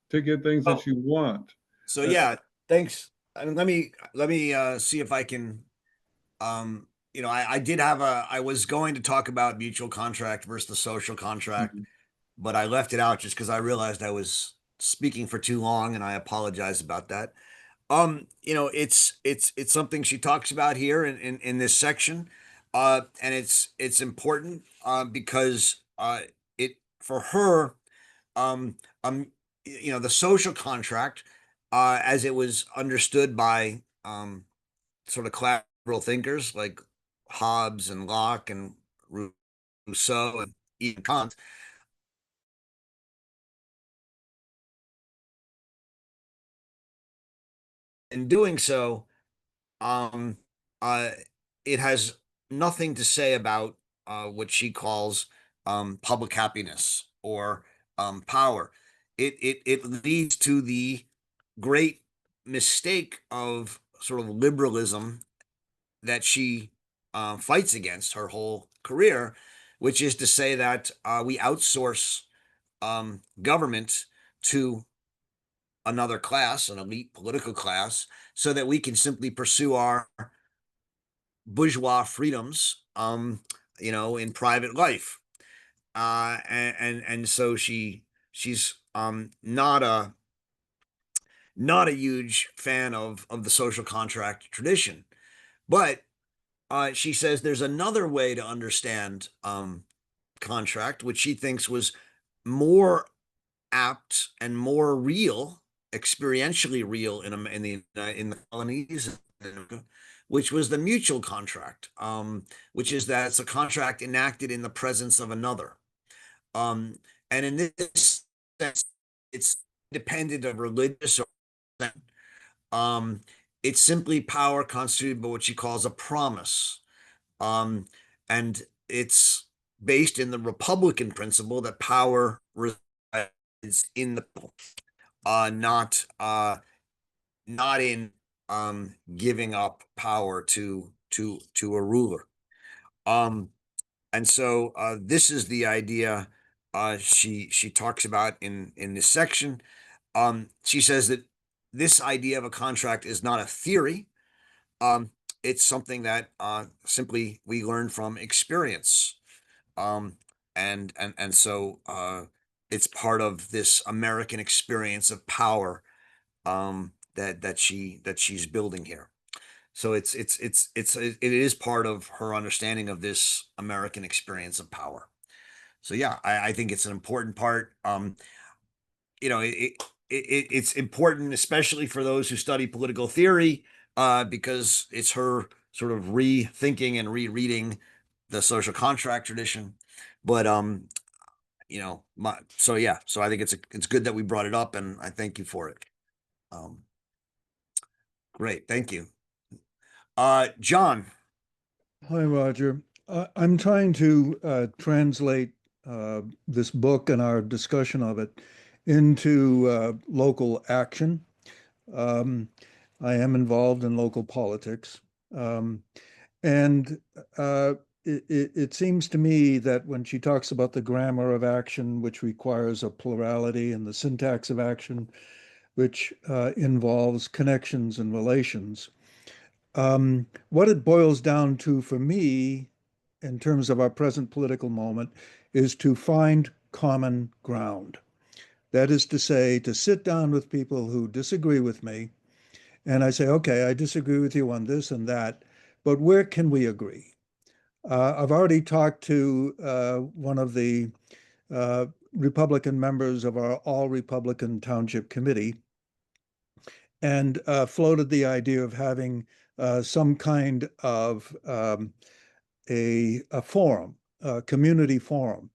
to get things that you want. So yeah, thanks. And let me see if I can I was going to talk about mutual contract versus the social contract, but I left it out just because I realized I was speaking for too long, and I apologize about that. It's something she talks about here in this section. And it's important because it for her, um the social contract, as it was understood by sort of classical thinkers like Hobbes and Locke and Rousseau and even Kant. In doing so, um, uh, it has nothing to say about what she calls public happiness or power. It leads to the great mistake of sort of liberalism that she fights against her whole career, which is to say that we outsource government to another class, an elite political class, so that we can simply pursue our bourgeois freedoms, in private life. And so she's not a huge fan of the social contract tradition. But she says there's another way to understand contract, which she thinks was more apt and more real, experientially real in the colonies, which was the mutual contract, which is that it's a contract enacted in the presence of another. Um, and in this sense, it's independent of religious or um, it's simply power constituted by what she calls a promise. Um, and it's based in the Republican principle that power resides in the people, not in giving up power to a ruler. Um, and so this is the idea she talks about in this section. She says that this idea of a contract is not a theory. Um, it's something that simply we learn from experience. Um, and so it's part of this American experience of power that she's building here. So it is part of her understanding of this American experience of power. So yeah, I think it's an important part. You know, it's important, especially for those who study political theory, because it's her sort of rethinking and rereading the social contract tradition. But so yeah, so I think it's good that we brought it up, and I thank you for it. Um, Great, thank you. John. Hi, Roger. I'm trying to translate this book and our discussion of it into local action. Um, I am involved in local politics. Um, and it seems to me that when she talks about the grammar of action, which requires a plurality, and the syntax of action, which involves connections and relations, what it boils down to for me, in terms of our present political moment, is to find common ground. That is to say, to sit down with people who disagree with me, and I say, okay, I disagree with you on this and that, but where can we agree? I've already talked to one of the Republican members of our all Republican Township Committee and floated the idea of having some kind of a forum, a community forum,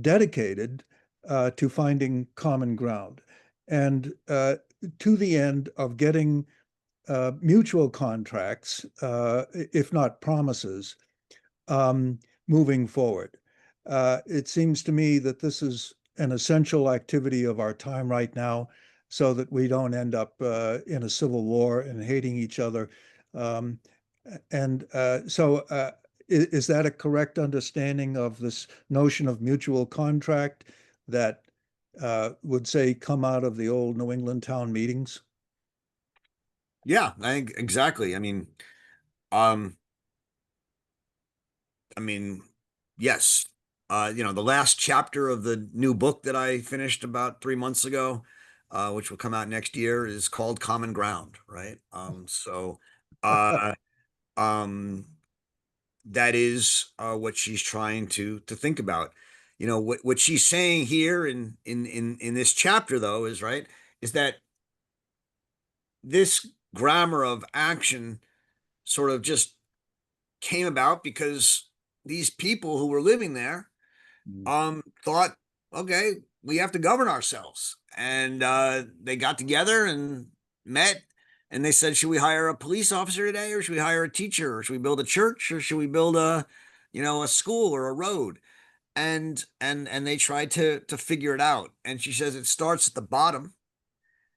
dedicated to finding common ground and to the end of getting mutual contracts, if not promises, moving forward. It seems to me that this is an essential activity of our time right now so that we don't end up in a civil war and hating each other. Um, and so is that a correct understanding of this notion of mutual contract that would say come out of the old New England town meetings? Yeah, I think exactly. Um, I mean, yes. The last chapter of the new book that I finished about 3 months ago, which will come out next year, is called Common Ground, right? Uh, um, that is what she's trying to think about. What she's saying here in this chapter, though, is right, is that this grammar of action sort of just came about because these people who were living there Mm. thought, okay, we have to govern ourselves. And they got together and met and they said, should we hire a police officer today, or should we hire a teacher, or should we build a church, or should we build a school or a road? And they tried to figure it out. And she says it starts at the bottom.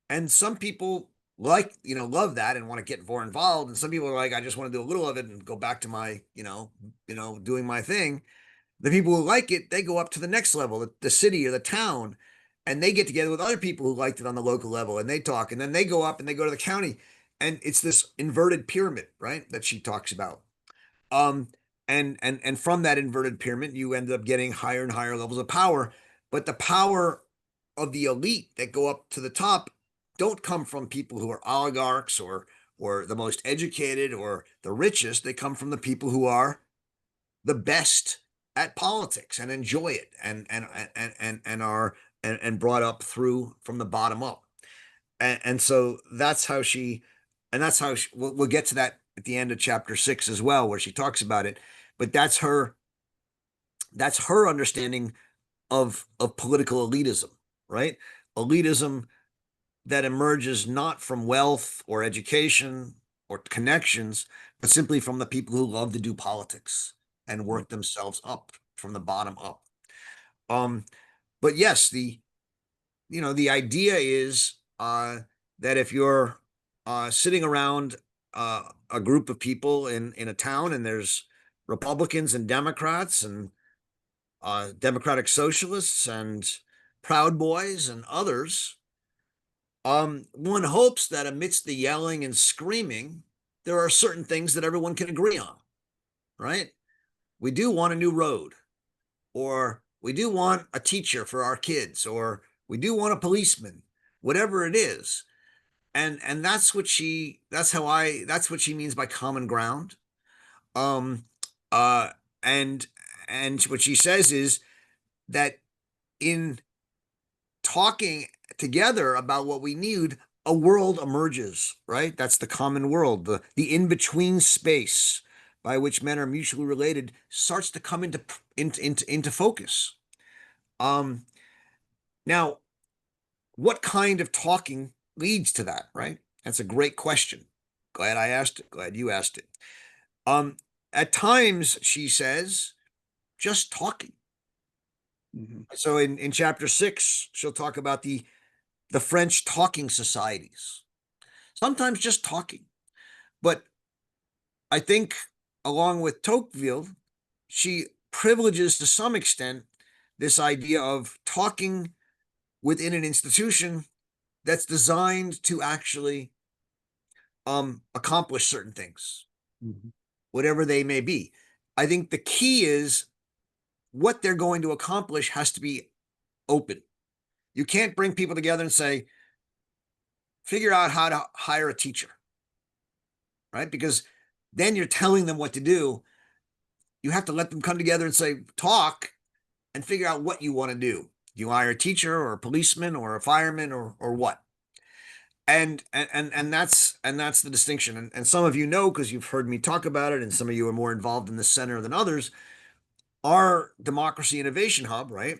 And some people love that and want to get more involved. And some people are like, I just want to do a little of it and go back to my, doing my thing. The people who like it, they go up to the next level, the city or the town, and they get together with other people who liked it on the local level and they talk, and then they go up and they go to the county. And it's this inverted pyramid, right? That she talks about. Um, and from that inverted pyramid, you end up getting higher and higher levels of power. But the power of the elite that go up to the top don't come from people who are oligarchs or the most educated or the richest. They come from the people who are the best at politics and enjoy it and are and brought up through from the bottom up. And so that's how she, and that's how she, we'll get to that at the end of chapter 6 as well, where she talks about it. But that's her understanding of political elitism, right? Elitism that emerges not from wealth or education or connections, but simply from the people who love to do politics and work themselves up from the bottom up. Um, but yes, the idea is that if you're sitting around a group of people in a town and there's Republicans and Democrats and Democratic Socialists and Proud Boys and others, one hopes that amidst the yelling and screaming, there are certain things that everyone can agree on, right? We do want a new road, or we do want a teacher for our kids, or we do want a policeman, whatever it is. And that's what she means by common ground. Um, uh, and what she says is that in talking together about what we need, a world emerges, right? That's the common world, the in-between space by which men are mutually related starts to come into focus. Um, Now, what kind of talking leads to that, right? That's a great question. Glad I asked it. Glad you asked it. Um, at times, she says, just talking. Mhm. So in chapter 6, she'll talk about the French talking societies. Sometimes just talking. But I think along with Tocqueville, she privileges to some extent this idea of talking within an institution that's designed to actually accomplish certain things, Mhm. whatever they may be. I think the key is what they're going to accomplish has to be open. You can't bring people together and say, figure out how to hire a teacher, right? Because then you're telling them what to do. You have to let them come together and say, talk and figure out what you want to do. Do you hire a teacher or a policeman or a fireman or what? And that's the distinction. And some of you know, because you've heard me talk about it, and some of you are more involved in the center than others. Our Democracy Innovation Hub, right,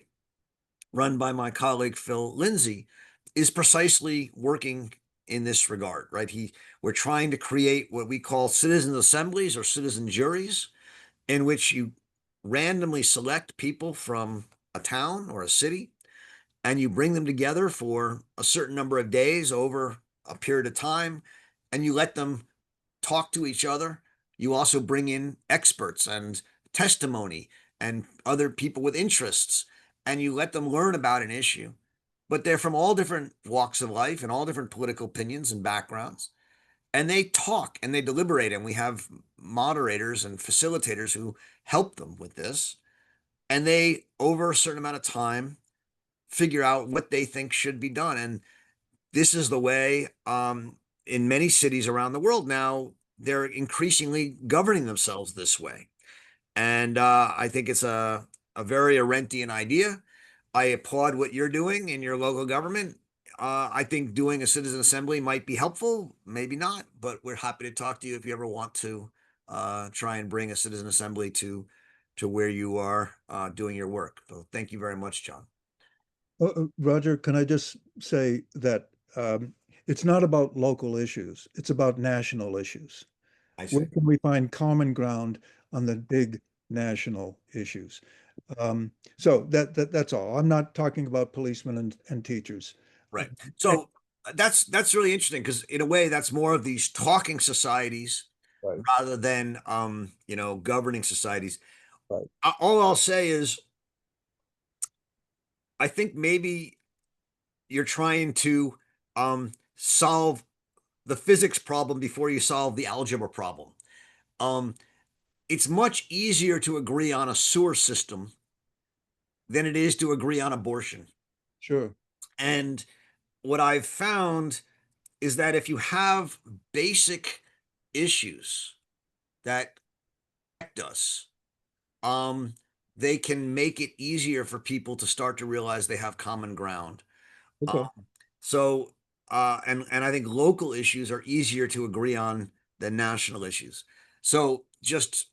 run by my colleague Phil Lindsay, is precisely working in this regard, right? We're trying to create what we call citizen assemblies or citizen juries, in which you randomly select people from a town or a city, and you bring them together for a certain number of days over a period of time, and you let them talk to each other. You also bring in experts and testimony and other people with interests, and you let them learn about an issue. But they're from all different walks of life and all different political opinions and backgrounds. And they talk and they deliberate. And we have moderators and facilitators who help them with this. And they, over a certain amount of time, figure out what they think should be done. And this is the way in many cities around the world now, they're increasingly governing themselves this way. And I think it's a very Arendtian idea. I applaud what you're doing in your local government. I think doing a citizen assembly might be helpful, maybe not, but we're happy to talk to you if you ever want to try and bring a citizen assembly to where you are doing your work. So thank you very much, John. Roger, can I just say that it's not about local issues, it's about national issues. I Where see. can we find common ground on the big national issues? So that's all. I'm not talking about policemen and teachers. Right. So that's really interesting because in a way that's more of these talking societies Right, rather than governing societies. right. All I'll say is I think maybe you're trying to solve the physics problem before you solve the algebra problem. Um it's much easier to agree on a sewer system than it is to agree on abortion. Sure. And what I've found is that if you have basic issues that affect us, um, they can make it easier for people to start to realize they have common ground. Okay. So, and I think local issues are easier to agree on than national issues. So, just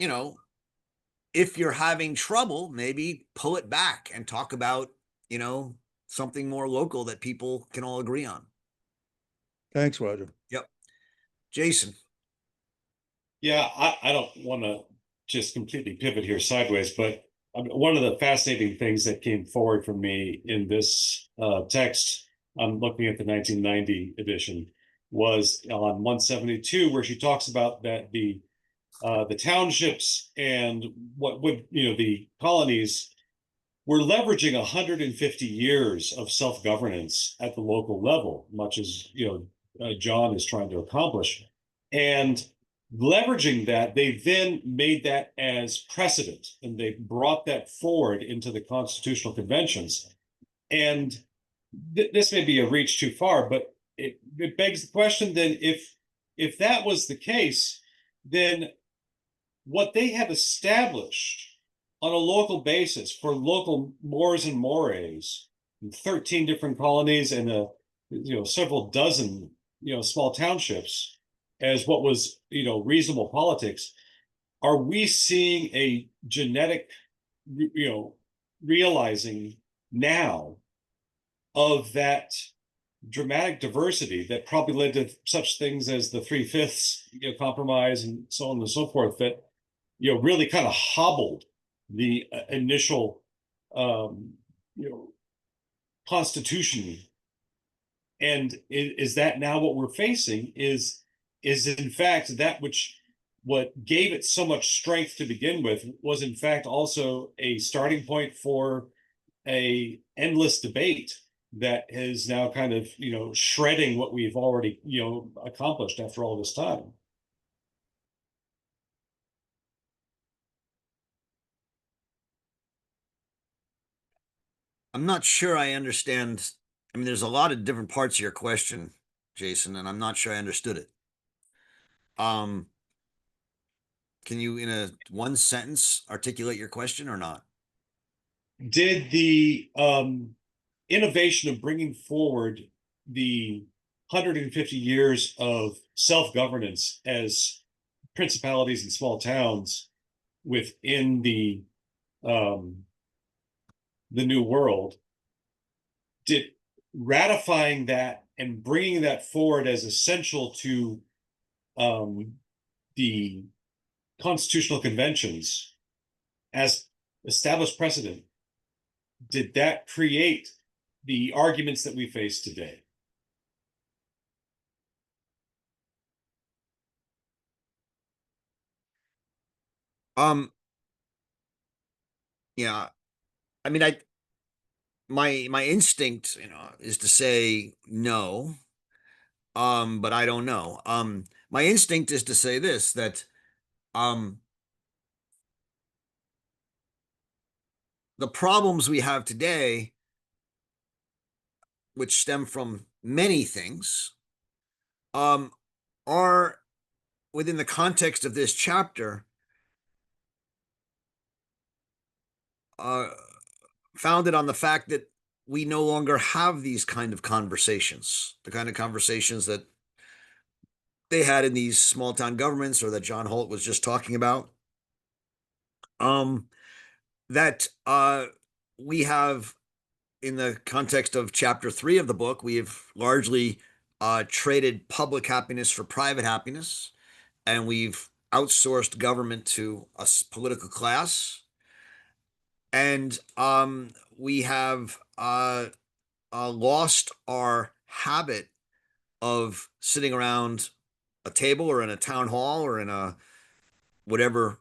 if you're having trouble, maybe pull it back and talk about you know something more local that people can all agree on. Thanks, Roger. Yep, Jason. Yeah, I don't want to just completely pivot here sideways, but one of the fascinating things that came forward for me in this text, I'm looking at the 1990 edition, was on 172, where she talks about that the townships and what would the colonies were leveraging 150 years of self-governance at the local level, much as John is trying to accomplish. And leveraging that, they then made that as precedent, and they brought that forward into the constitutional conventions. And this may be a reach too far, but it begs the question then, if that was the case, then what they have established on a local basis for local mores and mores, 13 different colonies and several dozen small townships, as what was reasonable politics. Are we seeing a genetic realizing now of that dramatic diversity that probably led to such things as the 3/5 compromise and so on and so forth, that really kind of hobbled the initial um, you know constitution? And is that now what we're facing? Is in fact that which what gave it so much strength to begin with was in fact also a starting point for a endless debate that is now kind of shredding what we've already accomplished after all this time? I'm not sure I understand. I mean, there's a lot of different parts of your question, Jason, and I'm not sure I understood it. Um, can you, in a one sentence, articulate your question or not? Did the innovation of bringing forward the 150 years of self-governance as principalities and small towns within um, the New World, did ratifying that and bringing that forward as essential to um, the constitutional conventions as established precedent, did that create the arguments that we face today? Um, yeah, I mean, my instinct, is to say no. But I don't know. My instinct is to say this, that um the problems we have today, which stem from many things, um, are within the context of this chapter, uh, founded on the fact that we no longer have these kind of conversations, the kind of conversations that they had in these small town governments or that John Holt was just talking about. Um, that we have, in the context of chapter 3 of the book, we have largely traded public happiness for private happiness, and we've outsourced government to a political class. And we have lost our habit of sitting around a table or in a town hall or in a whatever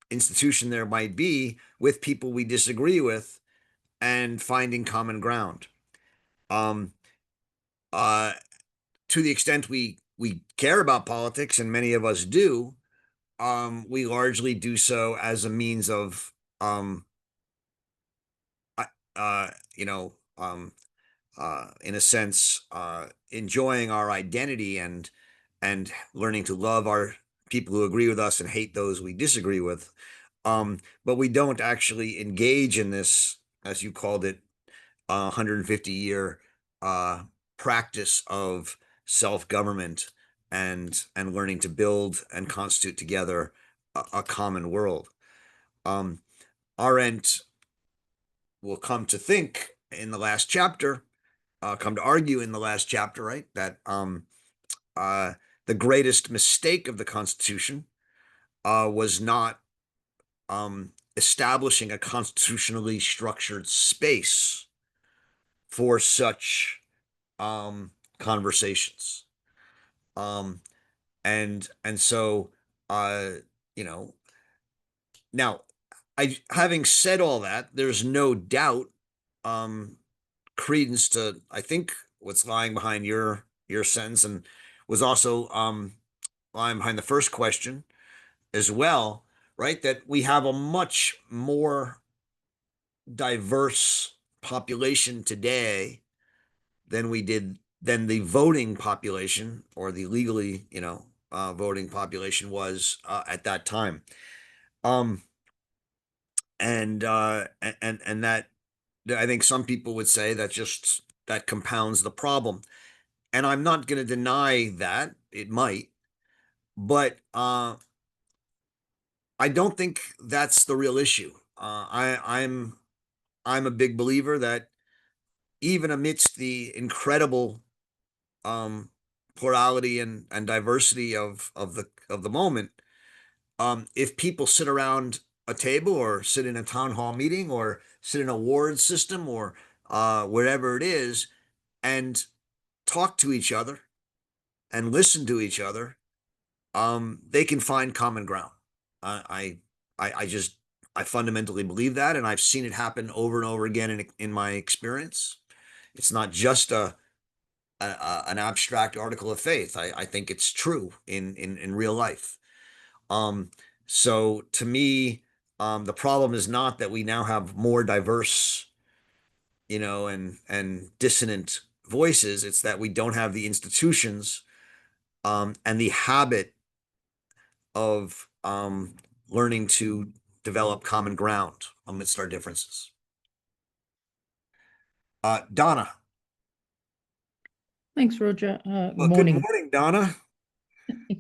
institution there might be with people we disagree with and finding common ground. Um, uh, to the extent we care about politics, and many of us do, we largely do so as a means of, you know, in a sense, enjoying our identity and learning to love our people who agree with us and hate those we disagree with. But we don't actually engage in this, as you called it, 150-year practice of self-government and learning to build and constitute together a common world. Arendt will come to think in the last chapter, come to argue in the last chapter, right, that the greatest mistake of the Constitution was not establishing a constitutionally structured space for such conversations. And so, you know, now, having said all that, there's no doubt credence to, I think, what's lying behind your sentence, and was also lying behind the first question as well, right? That we have a much more diverse population today than the voting population, or the legally, voting population was at that time. And that, I think some people would say that compounds the problem. And I'm not going to deny that it might, but I don't think that's the real issue. I'm a big believer that even amidst the incredible plurality and diversity of the moment, if people sit around a table, or sit in a town hall meeting, or sit in a ward system, or wherever it is, and talk to each other and listen to each other, they can find common ground. I just, I fundamentally believe that, and I've seen it happen over and over again in my experience. It's not just an abstract article of faith. I think it's true in real life. So to me, the problem is not that we now have more diverse, and dissonant voices. It's that we don't have the institutions and the habit of learning to develop common ground amidst our differences. Donna. Thanks, Roger. Well, good Morning. morning, Donna.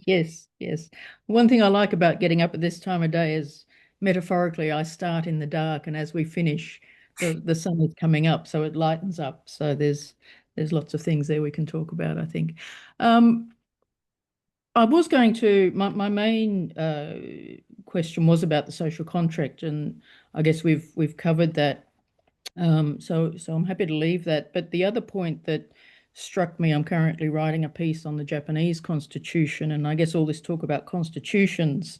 Yes, yes. One thing I like about getting up at this time of day is, metaphorically, I start in the dark, and as we finish, the sun is coming up, so it lightens up. So there's lots of things there we can talk about, I think. I was going to, my main question was about the social contract, and I guess we've covered that. So I'm happy to leave that. But the other point that struck me, I'm currently writing a piece on the Japanese constitution, and I guess all this talk about constitutions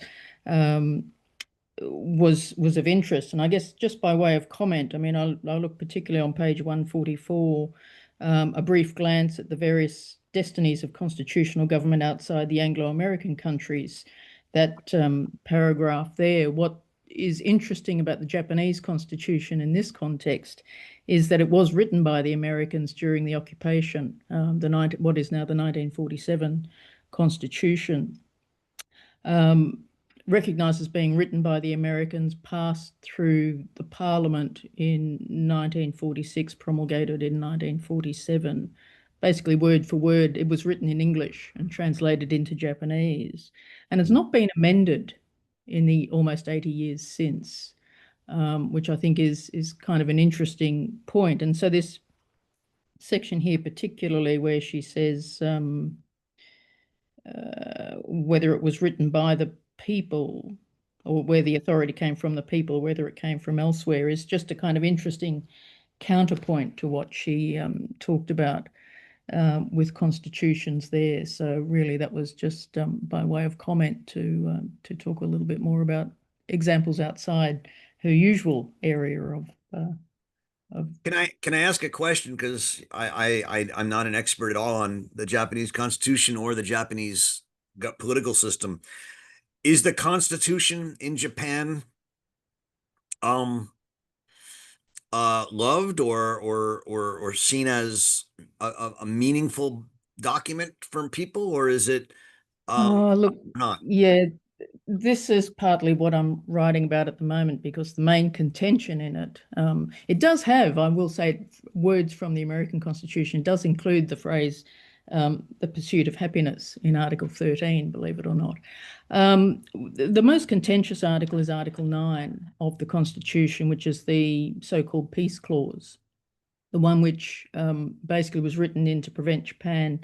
was of interest. And I guess, just by way of comment, I mean, I'll look particularly on page 144, a brief glance at the various destinies of constitutional government outside the Anglo-American countries. That paragraph there, what is interesting about the Japanese constitution in this context is that it was written by the Americans during the occupation, what is now the 1947 constitution. Recognized as being written by the Americans, passed through the Parliament in 1946, promulgated in 1947. Basically, word for word, it was written in English and translated into Japanese. And it's not been amended in the almost 80 years since, which I think is kind of an interesting point. And so this section here, particularly where she says whether it was written by the people, or where the authority came from the people, whether it came from elsewhere, is just a kind of interesting counterpoint to what she talked about with constitutions there. So really, that was just by way of comment to talk a little bit more about examples outside her usual area of. Can I ask a question? Because I'm not an expert at all on the Japanese constitution or the Japanese political system. is the Constitution in Japan um loved or seen as a meaningful document from people, or is it Look, not? yeah, this is partly what I'm writing about at the moment because the main contention in it, it does have, I will say, words from the American Constitution. It does include the phrase, the pursuit of happiness in Article 13, believe it or not. The most contentious article is Article 9 of the Constitution, which is the so-called Peace Clause, the one which basically was written in to prevent Japan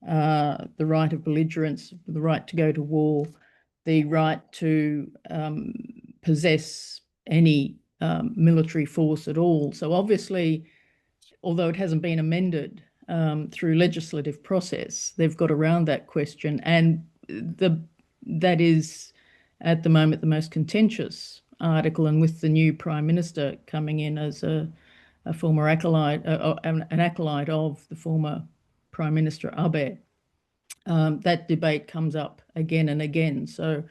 the right of belligerence, the right to go to war, the right to possess any military force at all. So obviously, although it hasn't been amended through legislative process, they've got around that question, and that is at the moment the most contentious article. And with the new Prime Minister coming in as a former acolyte, an acolyte of the former Prime Minister Abe, that debate comes up again and again. So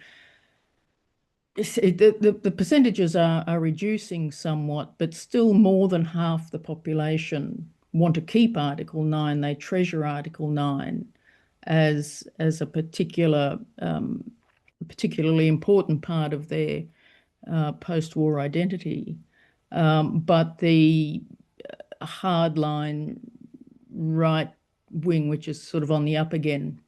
the percentages are reducing somewhat, but still more than half the population want to keep Article 9. They treasure Article 9 as a particularly important part of their post-war identity. But the hardline right wing, which is sort of on the up again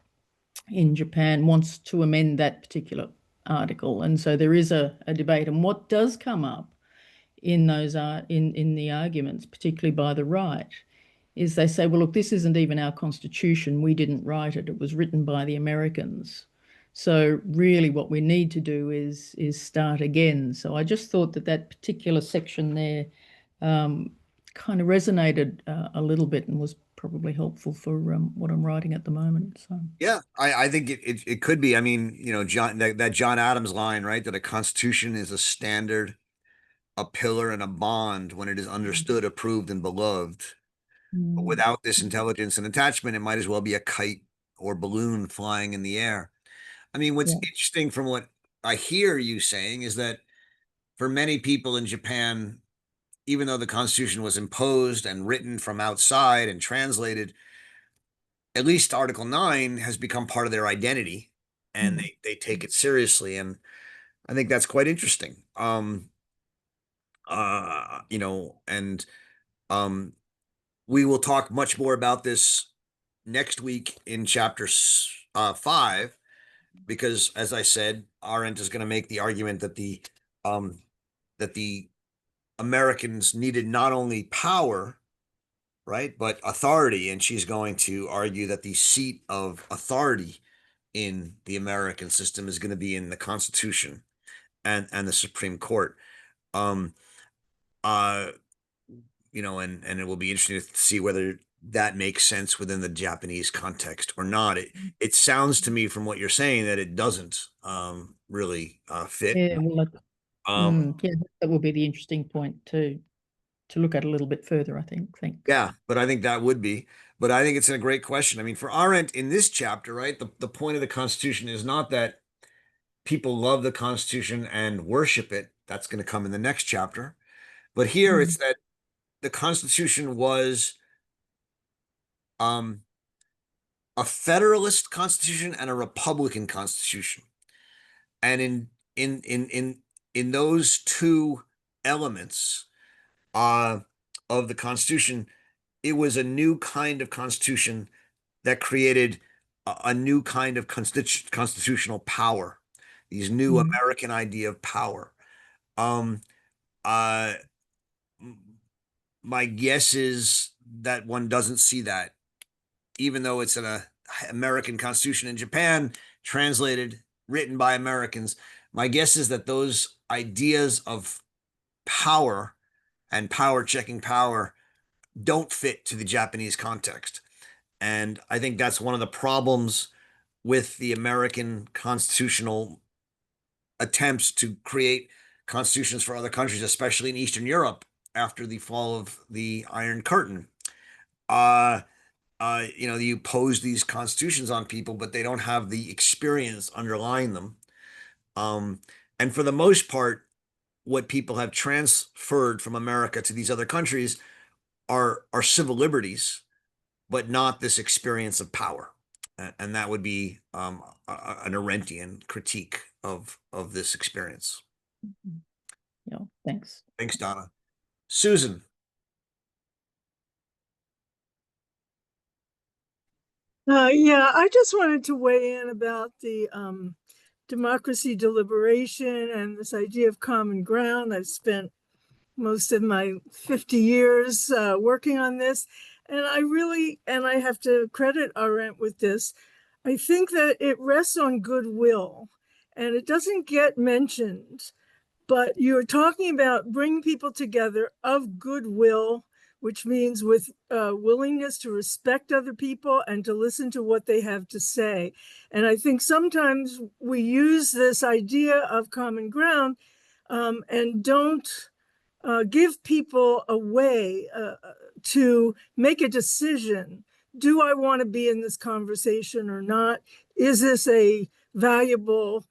in Japan, wants to amend that particular article. And so there is a debate. And what does come up in those in the arguments, particularly by the right, is they say, well, look, this isn't even our constitution. We didn't write it. It was written by the Americans. So really what we need to do is start again. So I just thought that particular section there kind of resonated a little bit and was probably helpful for what I'm writing at the moment. So Yeah, I think it could be. I mean, John, that John Adams line, right? That a constitution is a standard, a pillar, and a bond when it is understood, approved, and beloved. But mm, without this intelligence and attachment, it might as well be a kite or balloon flying in the air. I mean, what's yeah. interesting from what I hear you saying is that for many people in Japan, even though the Constitution was imposed and written from outside and translated, at least Article 9 has become part of their identity and Mm. they take it seriously. And I think that's quite interesting. And um, we will talk much more about this next week in chapter 5, because as I said, Arendt is going to make the argument um, that the Americans needed not only power, right, but authority, and she's going to argue that the seat of authority in the American system is going to be in the Constitution and the Supreme Court. Um, uh, and it will be interesting to see whether that makes sense within the Japanese context or not. It sounds to me from what you're saying that it doesn't really fit. Yeah, well, yeah, that will be the interesting point to look at a little bit further, I think. Thanks. Yeah, but I think that would be. But I think it's a great question. I mean, for Arendt in this chapter, right, the point of the Constitution is not that people love the Constitution and worship it. That's going to come in the next chapter. But here it's that the Constitution was um, a Federalist Constitution and a Republican Constitution. And in those two elements uh, of the Constitution, it was a new kind of Constitution that created a new kind of constitutional power, these new American idea of power. Um, uh, my guess is that one doesn't see that, even though it's an American Constitution in Japan, translated, written by Americans. My guess is that those ideas of power and power checking power don't fit to the Japanese context. And I think that's one of the problems with the American constitutional attempts to create constitutions for other countries, especially in Eastern Europe after the fall of the Iron Curtain. Uh, you pose these constitutions on people, but they don't have the experience underlying them. And for the most part, what people have transferred from America to these other countries are civil liberties, but not this experience of power. And that would be an Arendtian critique of this experience. Yeah, thanks. Thanks, Donna. Susan. Yeah, I just wanted to weigh in about the democracy deliberation and this idea of common ground. I've spent most of my 50 years working on this, and I have to credit Arendt with this. I think that it rests on goodwill, and it doesn't get mentioned, but you're talking about bringing people together of goodwill, which means with willingness to respect other people and to listen to what they have to say. And I think sometimes we use this idea of common ground and don't give people a way to make a decision. Do I want to be in this conversation or not? Is this a valuable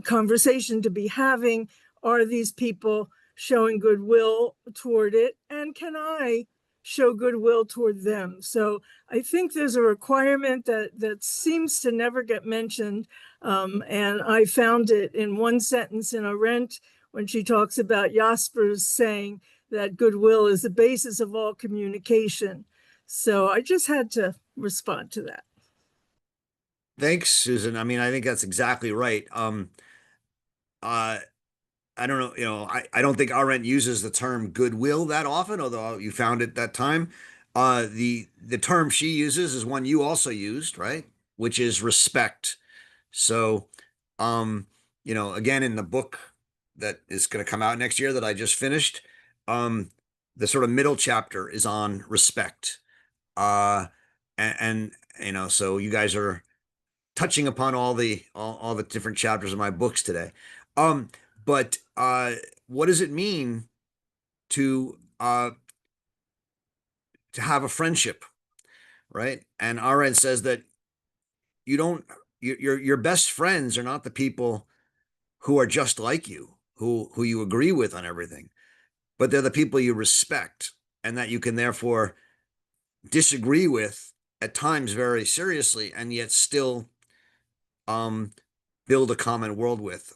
conversation to be having? Are these people showing goodwill toward it? And can I show goodwill toward them? So I think there's a requirement that seems to never get mentioned. And I found it in one sentence in Arendt when she talks about Jaspers saying that goodwill is the basis of all communication. So I just had to respond to that. Thanks, Susan. I mean, I think that's exactly right. Uh, I don't know, I don't think Arendt uses the term goodwill that often, although you found it that time. The term she uses is one you also used, right? Which is respect. So, again, in the book that is going to come out next year that I just finished, the sort of middle chapter is on respect. And so you guys are touching upon all the different chapters of my books today. But what does it mean to have a friendship, right? And Arendt says that you don't your best friends are not the people who are just like you, who you agree with on everything, but they're the people you respect and that you can therefore disagree with at times very seriously and yet still build a common world with.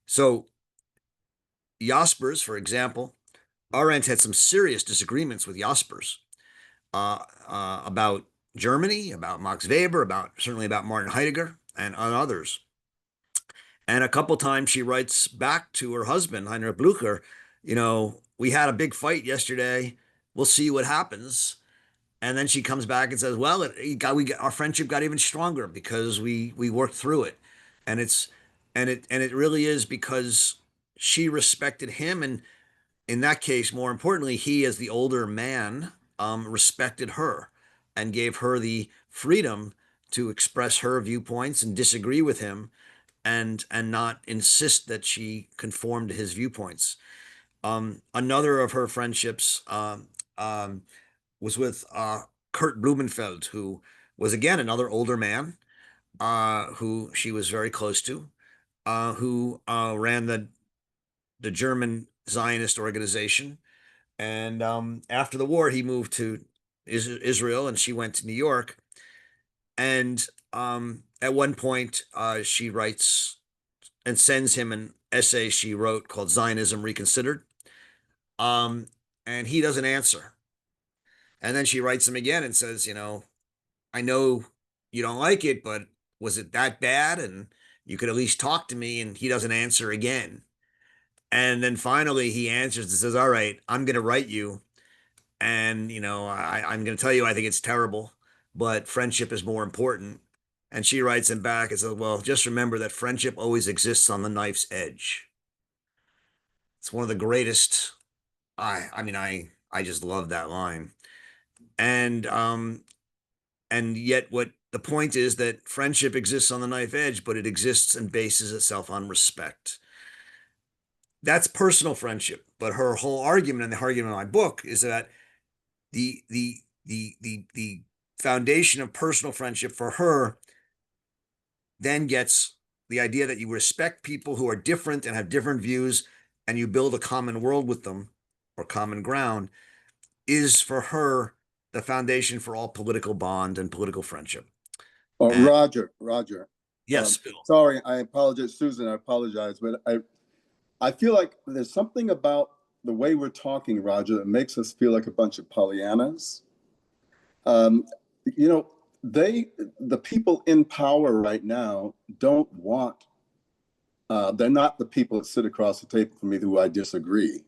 So Jaspers, for example, Arendt had some serious disagreements with Jaspers about Germany, about Max Weber, certainly about Martin Heidegger and others. And a couple times she writes back to her husband, Heinrich Blücher, we had a big fight yesterday. We'll see what happens. And then she comes back and says, well, our friendship got even stronger because we worked through it. And it really is because she respected him. And in that case, more importantly, he as the older man respected her and gave her the freedom to express her viewpoints and disagree with him and not insist that she conform to his viewpoints. Another of her friendships was with Kurt Blumenfeld, who was again another older man who she was very close to, who ran the German Zionist organization. And after the war, he moved to Israel, and she went to New York. And at one point, she writes and sends him an essay she wrote called Zionism Reconsidered. And he doesn't answer. And then she writes him again and says, I know you don't like it, but was it that bad? And you could at least talk to me. And he doesn't answer again. And then finally he answers and says, all right, I'm going to write you. And, I'm going to tell you, I think it's terrible, but friendship is more important. And she writes him back and says, well, just remember that friendship always exists on the knife's edge. It's one of the greatest. I just love that line. And yet what the point is that friendship exists on the knife edge, but it exists and bases itself on respect. That's personal friendship. But her whole argument and the argument in my book is that the foundation of personal friendship for her then gets the idea that you respect people who are different and have different views, and you build a common world with them or common ground, is for her the foundation for all political bond and political friendship. Oh, And Roger. yes, Bill. Sorry, I apologize, Susan. I apologize, but I feel like there's something about the way we're talking, Roger, that makes us feel like a bunch of Pollyannas. Um, you know, the people in power right now don't want. They're not the people that sit across the table from me who I disagree.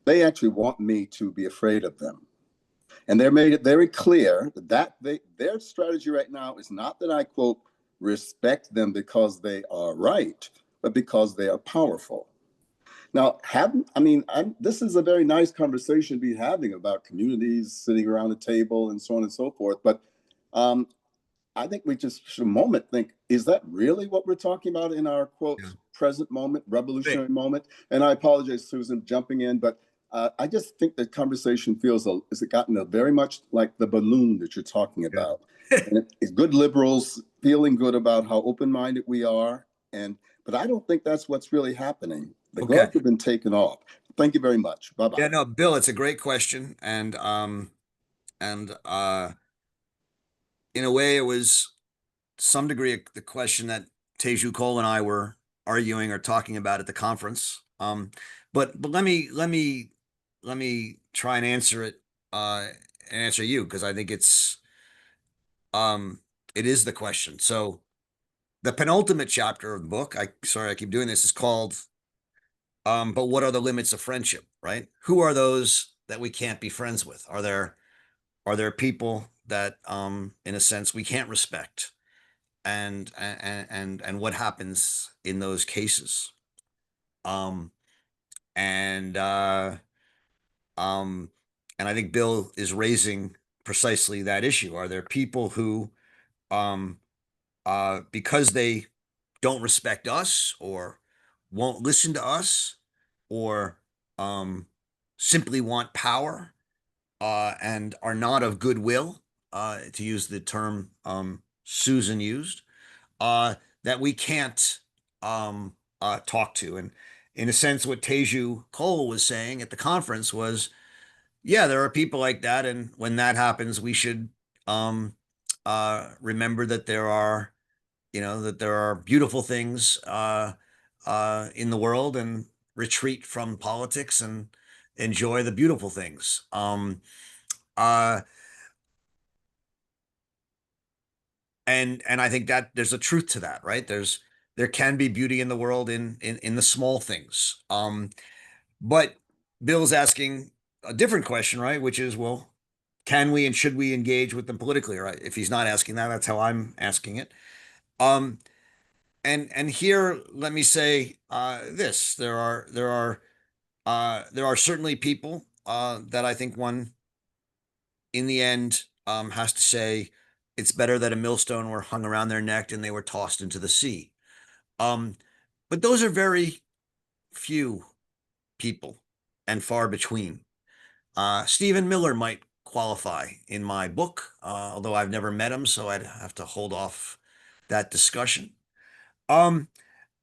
They actually want me to be afraid of them. And they're made it very clear that their strategy right now is not that I, quote, respect them because they are right, but because they are powerful. Now, this is a very nice conversation to be having about communities sitting around a table and so on and so forth. But I think we just should a moment think, is that really what we're talking about in our, quote, present moment, revolutionary moment? And I apologize, Susan, jumping in, but I just think the conversation has gotten very much like the balloon that you're talking about. And it's good liberals feeling good about how open-minded we are. But I don't think that's what's really happening. The gloves have been taken off. Thank you very much. Bye-bye. Yeah, no, Bill, it's a great question. And in a way, it was to some degree the question that Teju Cole and I were arguing or talking about at the conference. But let me try and answer it and answer you, because I think it is the question. So the penultimate chapter of the book, sorry I keep doing this, is called but what are the limits of friendship, right? Who are those that we can't be friends with? Are there people that in a sense we can't respect? And what happens in those cases? Um and and I think Bill is raising precisely that issue. Are there people who because they don't respect us or won't listen to us or simply want power and are not of goodwill, to use the term Susan used, that we can't talk to? And in a sense, what Teju Cole was saying at the conference was, yeah, there are people like that, and when that happens, we should remember that there are beautiful things in the world, and retreat from politics and enjoy the beautiful things. Uh, and I think that there's a truth to that, right? There can be beauty in the world in the small things. But Bill's asking a different question, right? Which is, well, can we and should we engage with them politically? Right? If he's not asking that, that's how I'm asking it. And here, let me say this: there are certainly people that I think one, in the end, has to say it's better that a millstone were hung around their neck and they were tossed into the sea. But those are very few people and far between. Stephen Miller might qualify in my book, although I've never met him, so I'd have to hold off that discussion. Um,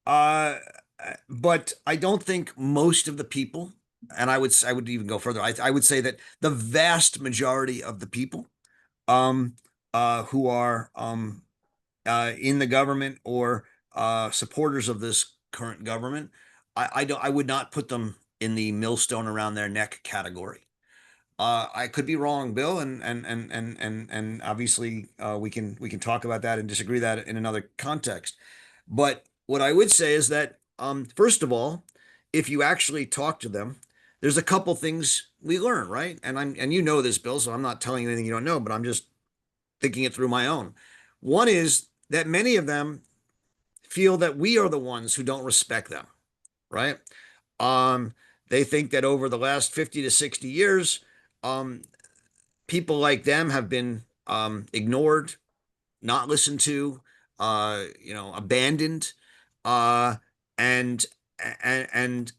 uh, but I don't think most of the people, and I would even go further. I would say that the vast majority of the people um, who are in the government or supporters of this current government, I would not put them in the millstone around their neck category. I could be wrong, Bill, and obviously we can talk about that and disagree that in another context. But what I would say is that first of all, if you actually talk to them, there's a couple things we learn, right? And you know this, Bill, so I'm not telling you anything you don't know, but I'm just thinking it through my own. One is that many of them feel that we are the ones who don't respect them, right? Um, they think that over the last 50 to 60 years, um, people like them have been ignored, not listened to, abandoned, uh, and and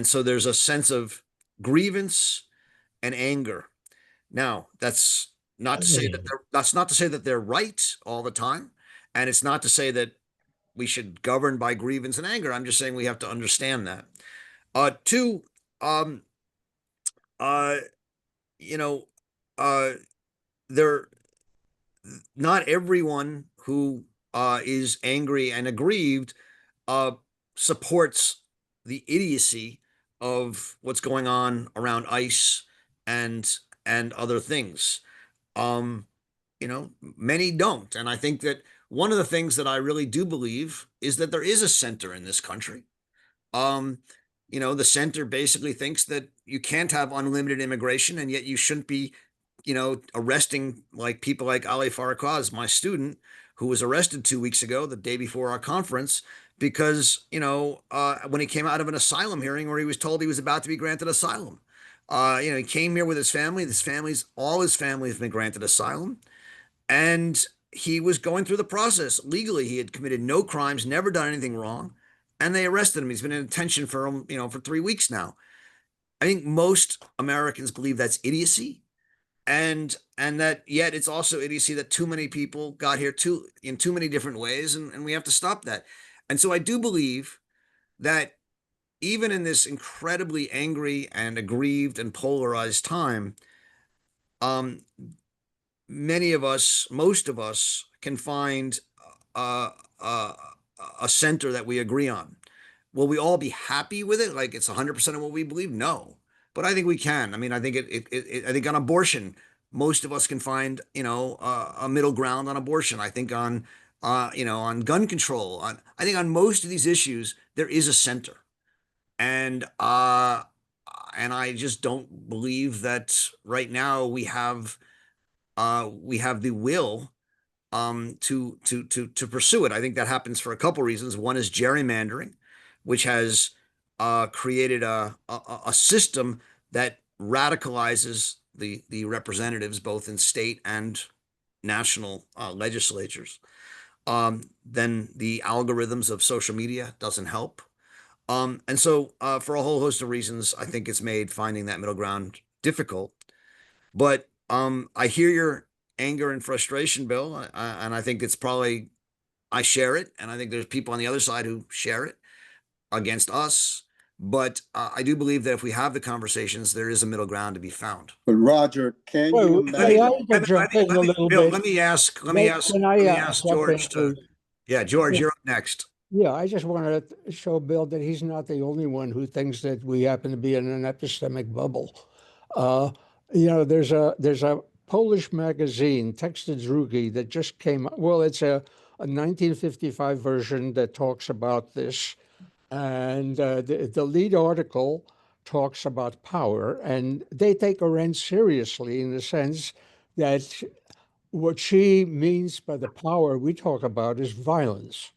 so there's a sense of grievance and anger. Now, that's not to say that they're right all the time, and it's not to say that we should govern by grievance and anger. I'm just saying we have to understand that. Two, um, uh, you know, uh, there, not everyone who is angry and aggrieved uh, supports the idiocy of what's going on around ICE and other things. Um, many don't, and I think that one of the things that I really do believe is that there is a center in this country. Um, the center basically thinks that you can't have unlimited immigration, and yet you shouldn't be, arresting like people like Ali Farquaz, my student, who was arrested 2 weeks ago, the day before our conference, because when he came out of an asylum hearing where he was told he was about to be granted asylum. He came here with his family. All his family has been granted asylum, and he was going through the process legally. He had committed no crimes, never done anything wrong, and they arrested him. He's been in detention for 3 weeks now. I think most Americans believe that's idiocy, and that yet it's also idiocy that too many people got here in too many different ways, and we have to stop that. And so I do believe that even in this incredibly angry and aggrieved and polarized time, um, most of us can find uh, uh, a center that we agree on. Will we all be happy with it? Like it's 100% of what we believe? No, but I think we can. I mean, I think I think on abortion, most of us can find, a middle ground on abortion. I think on gun control, I think on most of these issues, there is a center. And I just don't believe that right now we have the will to pursue it. I think that happens for a couple reasons. One is gerrymandering, which has created a system that radicalizes the representatives both in state and national legislatures. Then the algorithms of social media doesn't help. And so for a whole host of reasons, I think it's made finding that middle ground difficult. But I hear your anger and frustration, Bill, and I think it's probably I share it, and I think there's people on the other side who share it against us. But I do believe that if we have the conversations, there is a middle ground to be found. But Roger, can you Well, may I imagine? jump in a little Bill, bit? let me ask Can I jump in, George to. please? Yeah, George, you're up next. Yeah, I just wanted to show Bill that he's not the only one who thinks that we happen to be in an epistemic bubble. There's a Polish magazine, Teksty Drugi, that just came. Well, it's a 1955 version that talks about this, and the lead article talks about power, and they take Arendt seriously in the sense that what she means by the power we talk about is violence.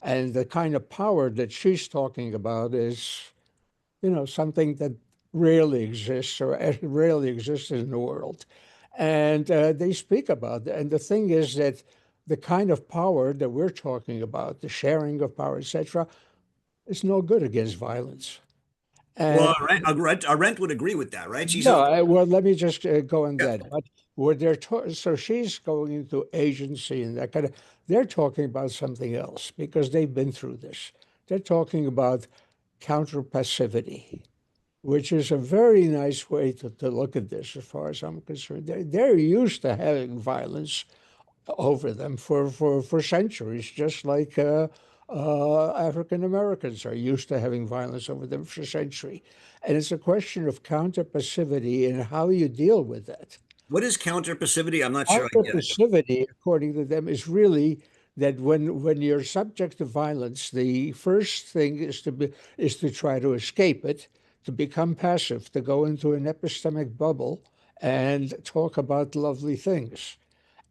And the kind of power that she's talking about is, something that rarely exists or rarely existed in the world. And they speak about that. And the thing is that the kind of power that we're talking about, the sharing of power, etc., is no good against violence. And Well, Arendt would agree with that, right? She's well, let me just go on Yeah. that. But what so she's going into agency and that kind of, they're talking about something else because they've been through this. They're talking about counter passivity, which is a very nice way to look at this as far as I'm concerned. They're used to having violence over them for centuries, just like African Americans are used to having violence over them for centuries. And it's a question of counter passivity and how you deal with that. What is counter passivity? I'm not sure I Counter get it. passivity, according to them, is really that when you're subject to violence, the first thing is to try to escape it, to become passive, to go into an epistemic bubble and talk about lovely things.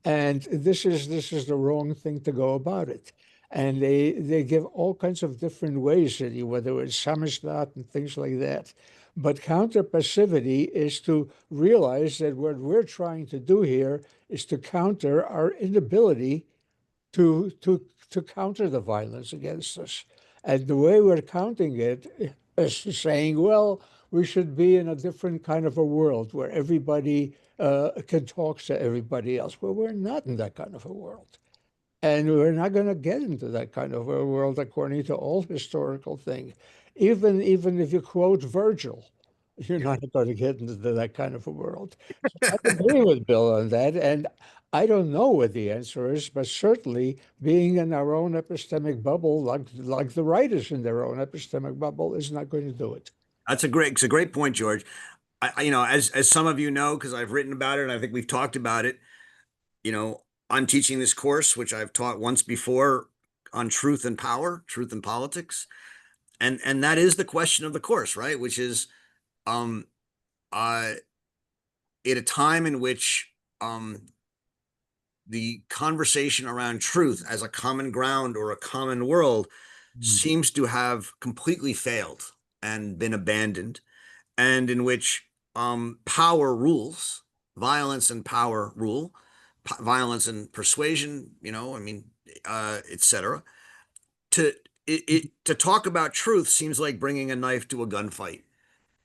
And this is the wrong thing to go about it. And they give all kinds of different ways, whether it's samizdat and things like that. But counter passivity is to realize that what we're trying to do here is to counter our inability to counter the violence against us. And the way we're counting it is saying, well, we should be in a different kind of a world where everybody can talk to everybody else. Well, we're not in that kind of a world. And we're not going to get into that kind of a world according to all historical things. Even if you quote Virgil, you're not going to get into that kind of a world. So I agree with Bill on that. And I don't know what the answer is, but certainly being in our own epistemic bubble, like the writers in their own epistemic bubble, is not going to do it. It's a great point, George. As some of you know, because I've written about it and I think we've talked about it, I'm teaching this course, which I've taught once before, on truth and power, truth and politics. And that is the question of the course, right? Which is, at a time in which the conversation around truth as a common ground or a common world seems to have completely failed and been abandoned, and in which power rules, violence and power rule, violence and persuasion, etc. To talk about truth seems like bringing a knife to a gunfight.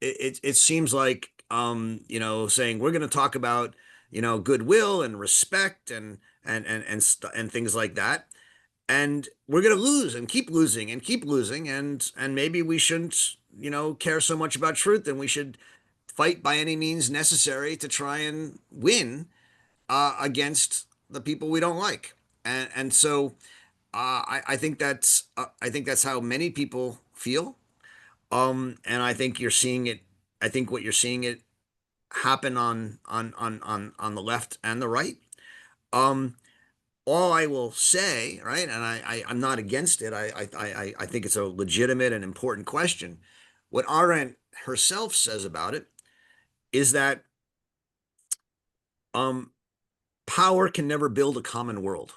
It seems like saying we're going to talk about goodwill and respect and things like that, and we're going to lose and keep losing and keep losing, and maybe we shouldn't care so much about truth, and we should fight by any means necessary to try and win against the people we don't like. And so I think that's how many people feel. And I think you're seeing it. I think what you're seeing it happen on the left and the right. Um, all I will say, right, and I'm not against it. I think it's a legitimate and important question. What Arendt herself says about it is that um, power can never build a common world.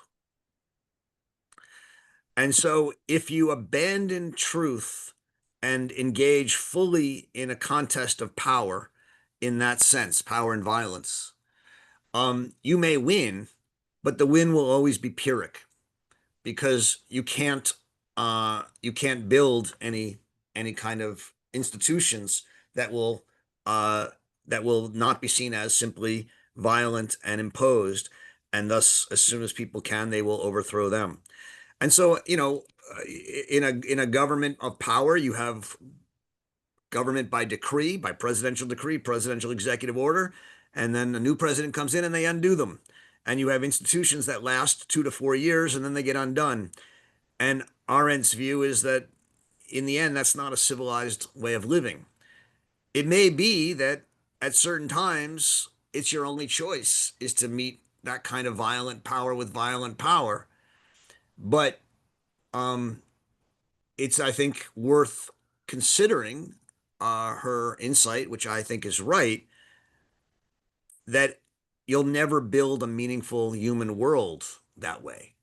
And so if you abandon truth and engage fully in a contest of power in that sense, power and violence, you may win, but the win will always be Pyrrhic, because you can't build any kind of institutions that will not be seen as simply violent and imposed, and thus as soon as people can, they will overthrow them. And so, in a government of power, you have government by decree, by presidential decree, presidential executive order, and then a new president comes in and they undo them. And you have institutions that last 2 to 4 years and then they get undone. And Arendt's view is that in the end, that's not a civilized way of living. It may be that at certain times, it's your only choice is to meet that kind of violent power with violent power. But it's, I think, worth considering her insight, which I think is right, that you'll never build a meaningful human world that way.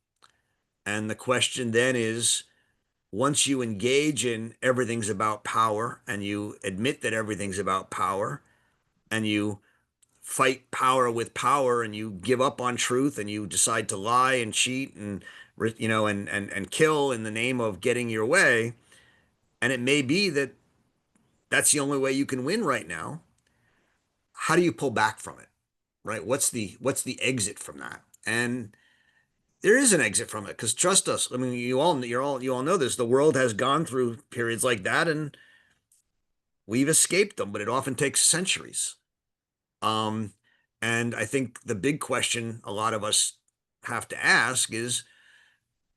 And the question then is, once you engage in everything's about power and you admit that everything's about power and you fight power with power and you give up on truth and you decide to lie and cheat and and kill in the name of getting your way, and it may be that that's the only way you can win right now, how do you pull back from it? Right? What's the exit from that? And there is an exit from it, because trust us, I mean, you all know this. The world has gone through periods like that, and we've escaped them, but it often takes centuries. And I think the big question a lot of us have to ask is,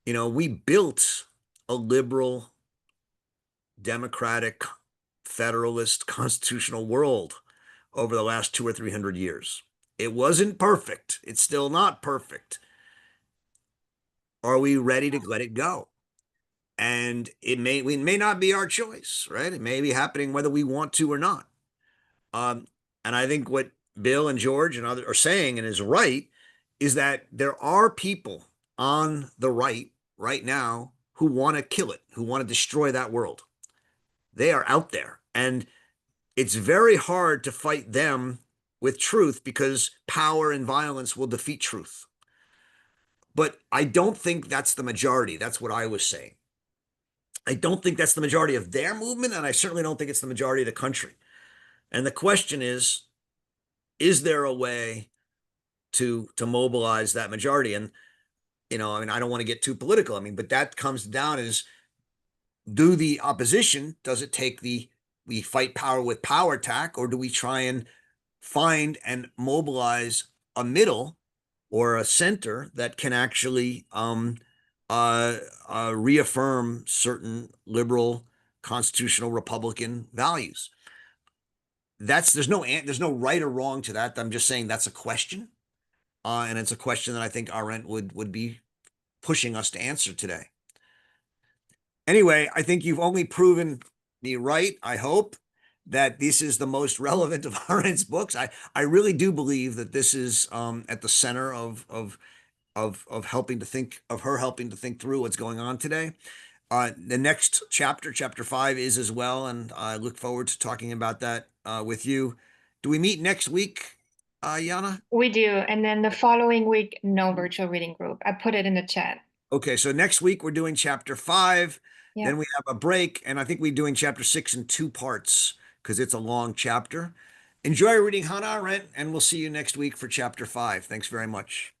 we built a liberal, democratic, federalist, constitutional world over the last 200 or 300 years. It wasn't perfect. It's still not perfect. Are we ready to let it go? And it may not be our choice, right? It may be happening whether we want to or not. And I think what Bill and George and others are saying, and is right, is that there are people on the right now who want to kill it, who want to destroy that world. They are out there, and it's very hard to fight them with truth, because power and violence will defeat truth. But I don't think that's the majority. That's what I was saying. I don't think that's the majority of their movement, and I certainly don't think it's the majority of the country. And the question is there a way to mobilize that majority? And I mean, I don't want to get too political. I mean, but that comes down is, do the opposition, does it take we fight power with power tack, or do we try and find and mobilize a middle or a center that can actually reaffirm certain liberal constitutional Republican values? There's no right or wrong to that. I'm just saying that's a question, and it's a question that I think Arendt would be pushing us to answer today. Anyway, I think you've only proven me right. I hope that this is the most relevant of Arendt's books. I really do believe that this is at the center of helping to think of her helping to think through what's going on today. The next chapter, chapter 5, is as well, and I look forward to talking about that with you. Do we meet next week, Yana? We do. And then the following week, no virtual reading group. I put it in the chat. Okay, so next week we're doing chapter 5. Yeah. Then we have a break, and I think we're doing chapter 6 in 2 parts because it's a long chapter. Enjoy reading Hannah Arendt, and we'll see you next week for chapter 5. Thanks very much.